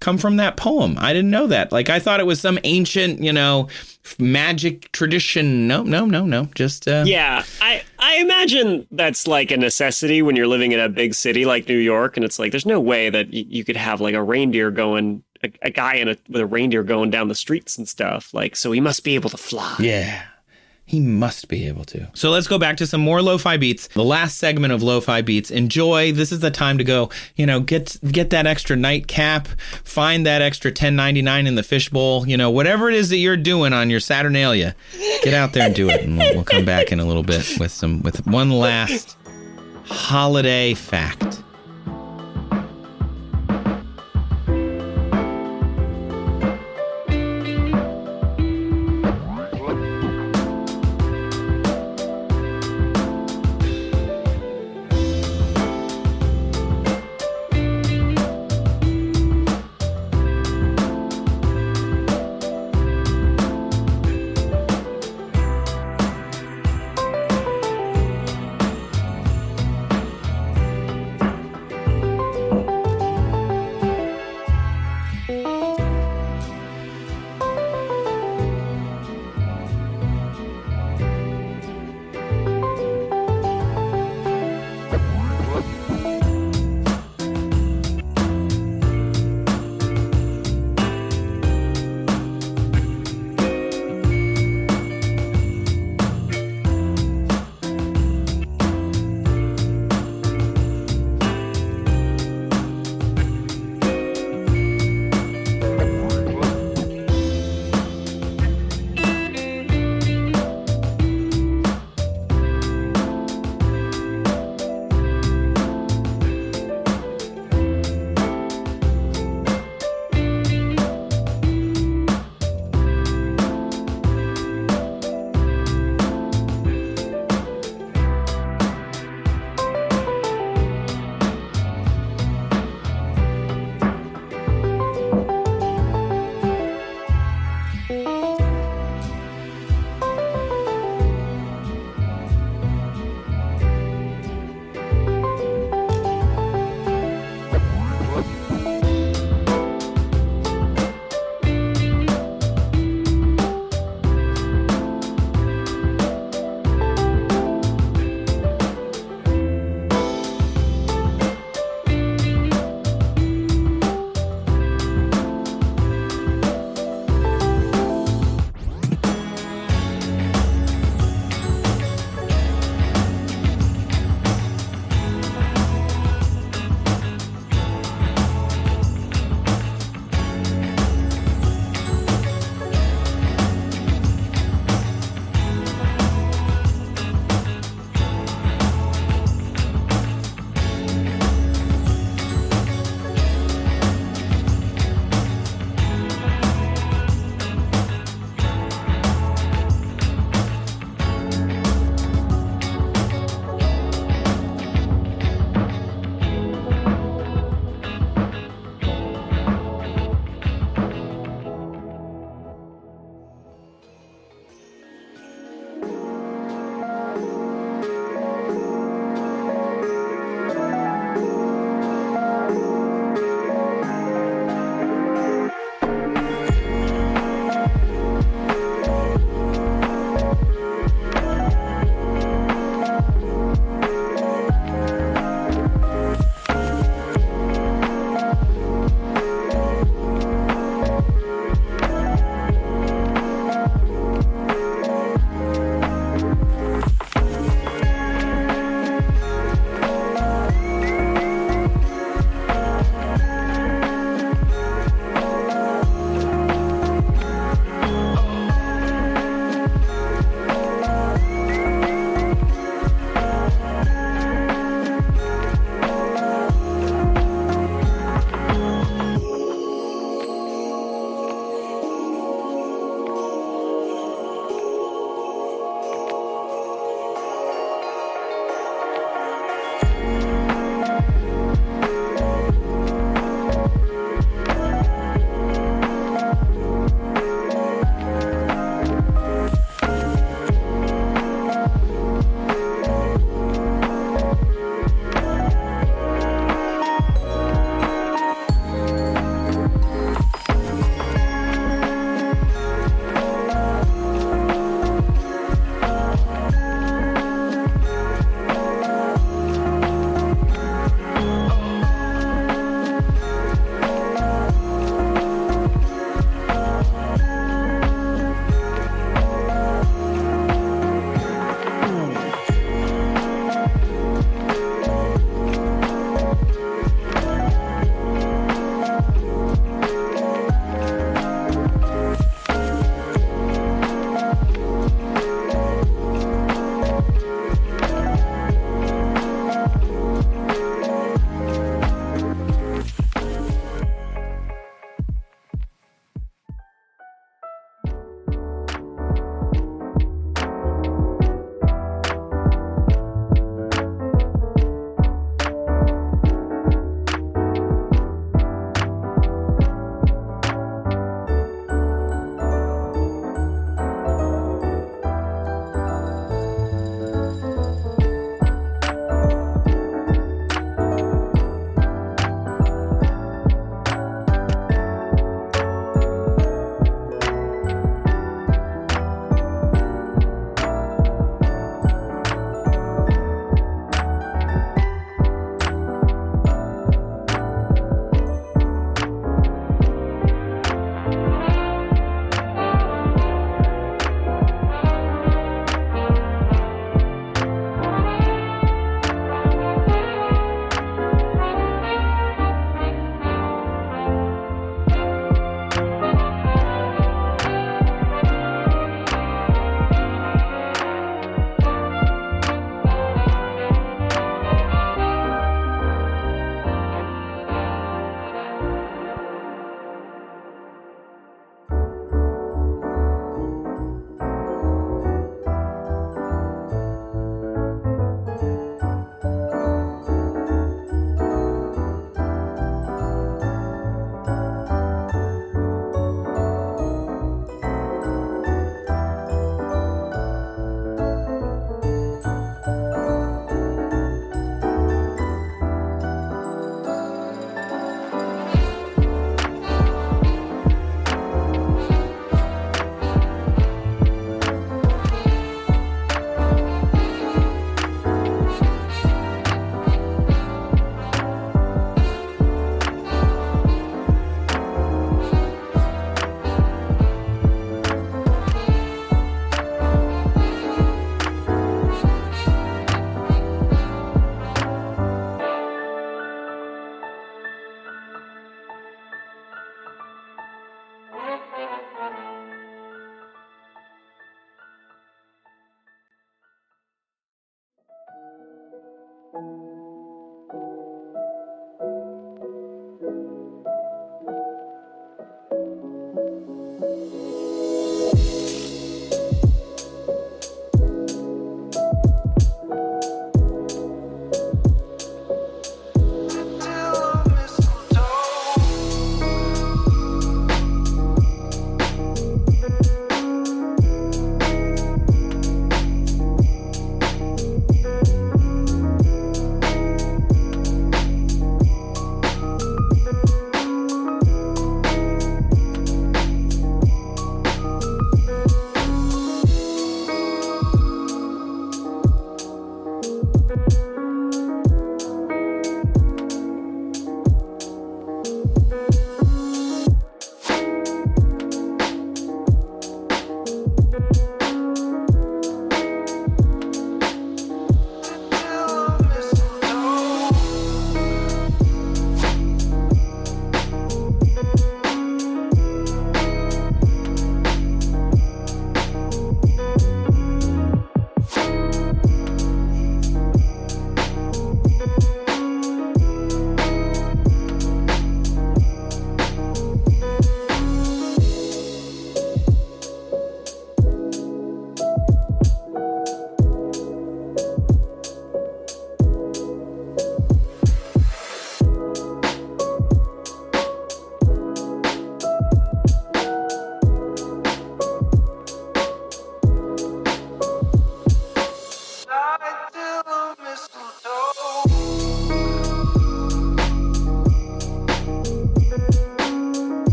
come from that poem. I didn't know that. Like, I thought it was some ancient, magic tradition. No. Just yeah. I imagine that's like a necessity when you're living in a big city like New York, and it's like there's no way that you could have like a reindeer going, a guy with a reindeer going down the streets and stuff. Like, so he must be able to fly. Yeah. He must be able to. So let's go back to some more lo-fi beats. The last segment of lo-fi beats. Enjoy. This is the time to go, get that extra nightcap, find that extra $10.99 in the fishbowl, whatever it is that you're doing on your Saturnalia. Get out there and do it. And we'll come back in a little bit with one last holiday fact.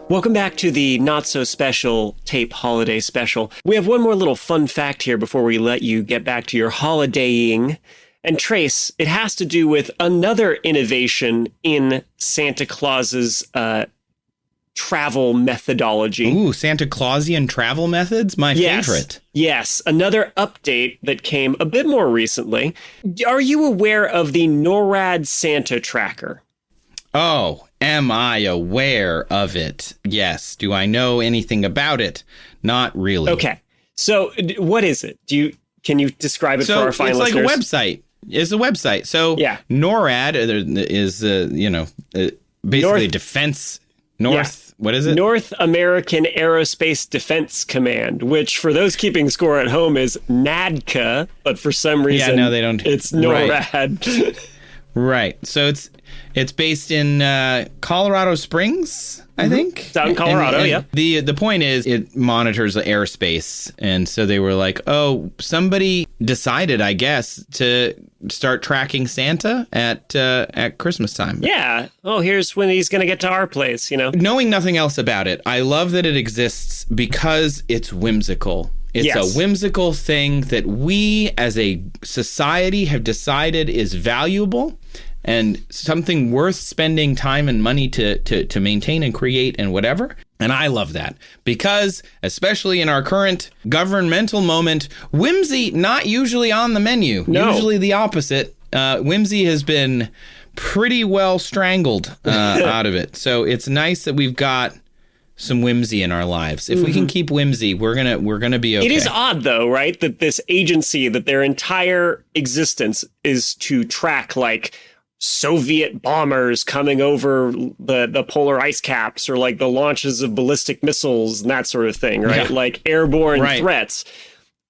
Welcome back to the not-so-special tape holiday special. We have one more little fun fact here before we let you get back to your holidaying. And Trace, it has to do with another innovation in Santa Claus's travel methodology. Ooh, Santa Clausian travel methods? My favorite. Yes, another update that came a bit more recently. Are you aware of the NORAD Santa tracker? Oh, am I aware of it? Yes. Do I know anything about it? Not really. Okay. So what is it? Can you describe it for our fine listeners? It's like a website. It's a website. So yeah. NORAD is, basically defense north. Yeah. What is it? North American Aerospace Defense Command, which for those keeping score at home is NADCA, but for some reason they don't. It's NORAD. Right. So it's based in Colorado Springs, I think. It's out in Colorado, and the point is it monitors the airspace. And so they were like, oh, somebody decided, I guess, to start tracking Santa at Christmas time. Yeah. Oh, here's when he's going to get to our place, Knowing nothing else about it, I love that it exists because it's whimsical. It's a whimsical thing that we as a society have decided is valuable and something worth spending time and money to maintain and create and whatever. And I love that because, especially in our current governmental moment, whimsy not usually on the menu. No. Usually the opposite. Whimsy has been pretty well strangled out of it. So it's nice that we've got some whimsy in our lives. If we can keep whimsy, we're gonna be okay. It is odd, though, right? That this agency, that their entire existence is to track like Soviet bombers coming over the polar ice caps, or like the launches of ballistic missiles and that sort of thing, right? Yeah. Like airborne threats.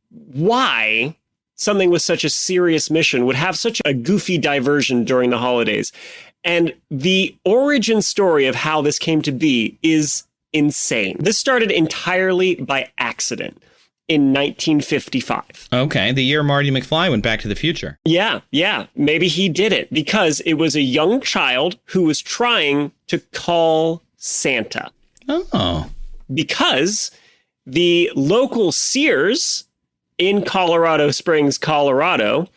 Why something with such a serious mission would have such a goofy diversion during the holidays? And the origin story of how this came to be is insane. This started entirely by accident in 1955. Okay, the year Marty McFly went back to the future. Yeah. Maybe he did it because it was a young child who was trying to call Santa. Oh. Because the local Sears in Colorado Springs, Colorado,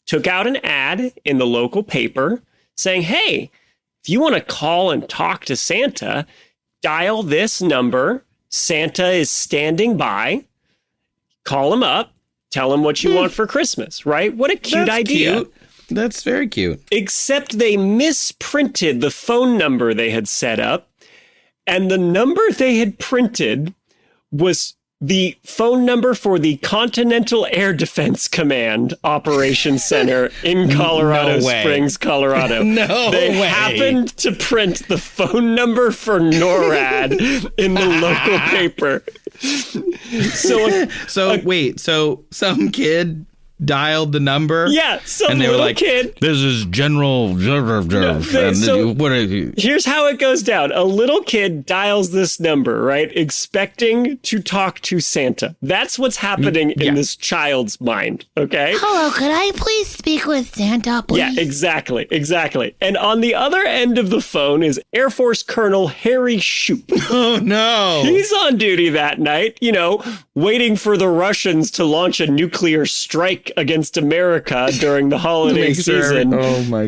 took out an ad in the local paper saying, hey, if you want to call and talk to Santa, dial this number. Santa is standing by. Call him up. Tell him what you want for Christmas, right? What a cute idea. Cute. That's very cute. Except they misprinted the phone number they had set up. And the number they had printed was the phone number for the Continental Air Defense Command Operations Center in Colorado Springs, Colorado. They happened to print the phone number for NORAD in the local paper. So some kid dialed the number. Yeah, and they were like, kid. This is General. Here's how it goes down. A little kid dials this number, right? Expecting to talk to Santa. That's what's happening in this child's mind, okay? Hello, could I please speak with Santa, please? Yeah, exactly. And on the other end of the phone is Air Force Colonel Harry Shoup. Oh, no. He's on duty that night, waiting for the Russians to launch a nuclear strike against America during the holiday season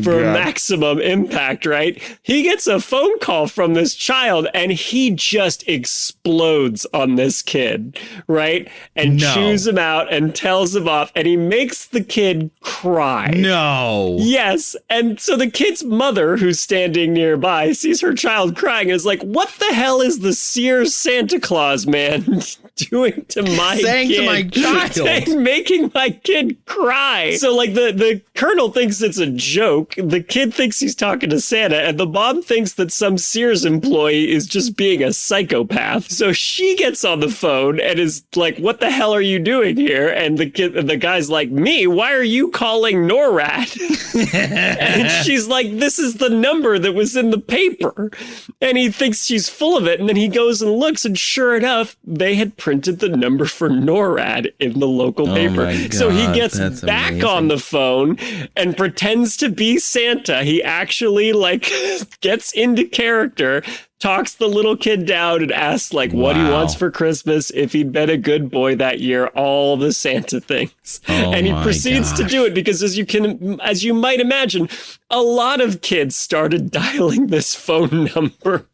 for maximum impact, right? He gets a phone call from this child and he just explodes on this kid, right? And chews him out and tells him off, and he makes the kid cry. No. Yes. And so the kid's mother, who's standing nearby, sees her child crying and is like, what the hell is the Sears Santa Claus man doing to my kid? To my child. Making my kid cry. So like the colonel thinks it's a joke. The kid thinks he's talking to Santa, and the mom thinks that some Sears employee is just being a psychopath. So she gets on the phone and is like, what the hell are you doing here? And the guy's like, me? Why are you calling NORAD? And she's like, this is the number that was in the paper. And he thinks she's full of it. And then he goes and looks, and sure enough, they had printed the number for NORAD in the local paper. My God, so he gets back on the phone and pretends to be Santa. He actually like gets into character, talks the little kid down and asks like what he wants for Christmas, if he'd been a good boy that year, all the Santa things. And he proceeds to do it because as you might imagine, a lot of kids started dialing this phone number.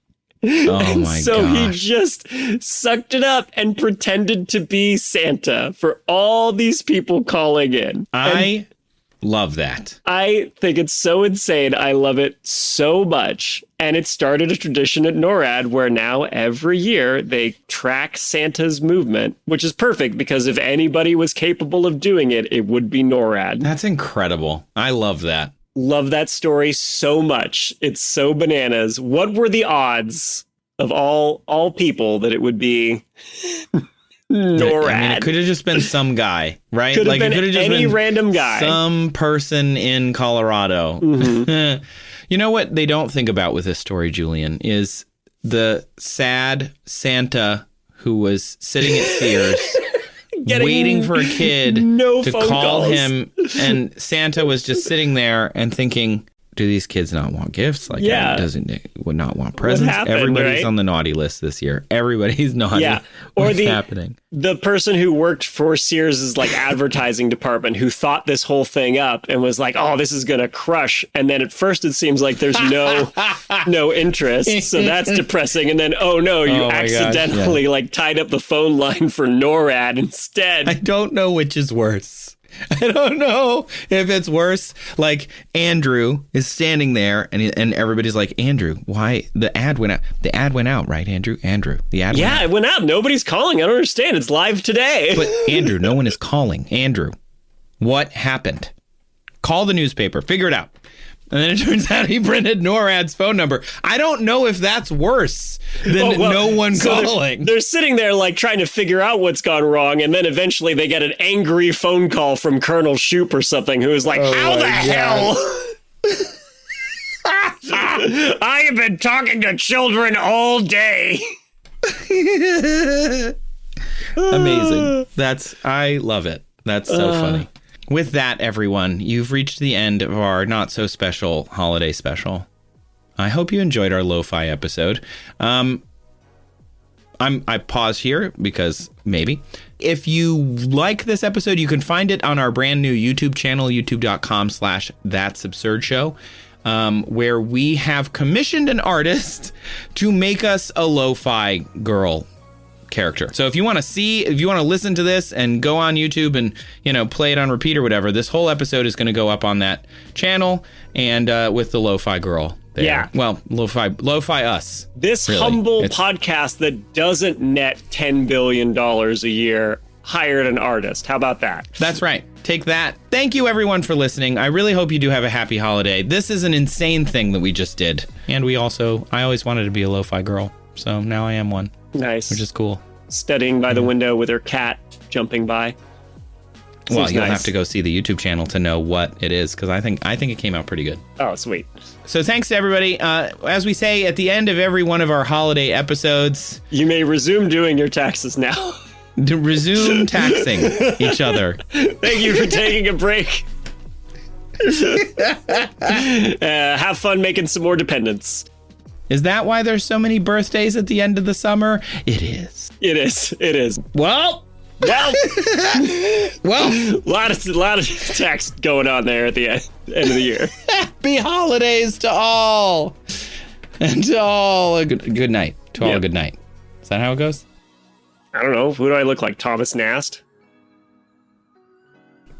So he just sucked it up and pretended to be Santa for all these people calling in. I love that. I think it's so insane. I love it so much. And it started a tradition at NORAD where now every year they track Santa's movement, which is perfect because if anybody was capable of doing it, it would be NORAD. That's incredible. I love that. Love that story so much. It's so bananas. What were the odds of all people that it would be NORAD? I mean, it could have just been some guy, right? Could have been any random guy. Some person in Colorado. Mm-hmm. You know what they don't think about with this story, Julian, is the sad Santa who was sitting at Sears waiting for a kid to call him, and Santa was just sitting there and thinking, do these kids not want gifts? Like, would not want presents. Everybody's on the naughty list this year. Everybody's naughty. Yeah. Or what's happening? The person who worked for Sears' like advertising department who thought this whole thing up and was like, oh, this is going to crush. And then at first it seems like there's no interest. So that's depressing. And then, oh no, you accidentally like tied up the phone line for NORAD instead. I don't know which is worse. I don't know if it's worse. Like Andrew is standing there and everybody's like, Andrew, why the ad went out? The ad went out, right, Andrew? Andrew, the ad went out. Yeah, it went out. Nobody's calling. I don't understand. It's live today. But Andrew, no one is calling. Andrew, what happened? Call the newspaper. Figure it out. And then it turns out he printed NORAD's phone number. I don't know if that's worse than no one calling. They're sitting there like trying to figure out what's gone wrong. And then eventually they get an angry phone call from Colonel Shoup or something who is like, how the hell? I have been talking to children all day. Amazing. I love it. That's so funny. With that, everyone, you've reached the end of our not so special holiday special. I hope you enjoyed our lo-fi episode. I pause here because maybe. If you like this episode, you can find it on our brand new YouTube channel, youtube.com/that'sabsurdshow, where we have commissioned an artist to make us a lo-fi girl character. So if you want to listen to this and go on YouTube and, play it on repeat or whatever, this whole episode is going to go up on that channel and with the lo-fi girl there. Yeah. Well, lo-fi us. This really, humble podcast that doesn't net $10 billion a year hired an artist. How about that? That's right. Take that. Thank you, everyone, for listening. I really hope you do have a happy holiday. This is an insane thing that we just did. And I always wanted to be a lo-fi girl. So now I am one. Nice. Which is cool. Studying by the window with her cat jumping by. Well, you'll have to go see the YouTube channel to know what it is, because I think it came out pretty good. Oh, sweet. So thanks to everybody. As we say at the end of every one of our holiday episodes, you may resume doing your taxes now. To resume taxing each other. Thank you for taking a break. Have fun making some more dependents. Is that why there's so many birthdays at the end of the summer? It is. It is. Well, a lot of tax going on there at the end of the year. Happy holidays to all. And to all a good night. To all a good night. Is that how it goes? I don't know. Who do I look like? Thomas Nast?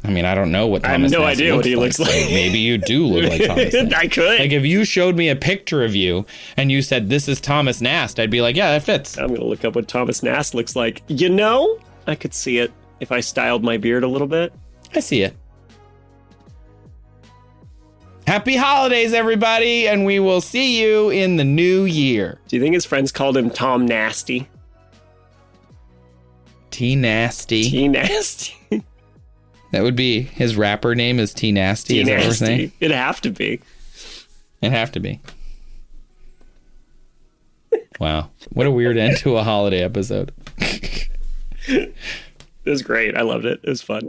I mean, I don't know what Thomas Nast I have no idea what he looks like. So maybe you do look like Thomas Nast. I could. Like, if you showed me a picture of you and you said, this is Thomas Nast, I'd be like, yeah, that fits. I'm going to look up what Thomas Nast looks like. I could see it if I styled my beard a little bit. I see it. Happy holidays, everybody, and we will see you in the new year. Do you think his friends called him Tom Nasty? T-Nasty. T-Nasty. That would be his rapper name is T-Nasty. Is that what we're saying? It'd have to be. It'd have to be. Wow. What a weird end to a holiday episode. It was great. I loved it. It was fun.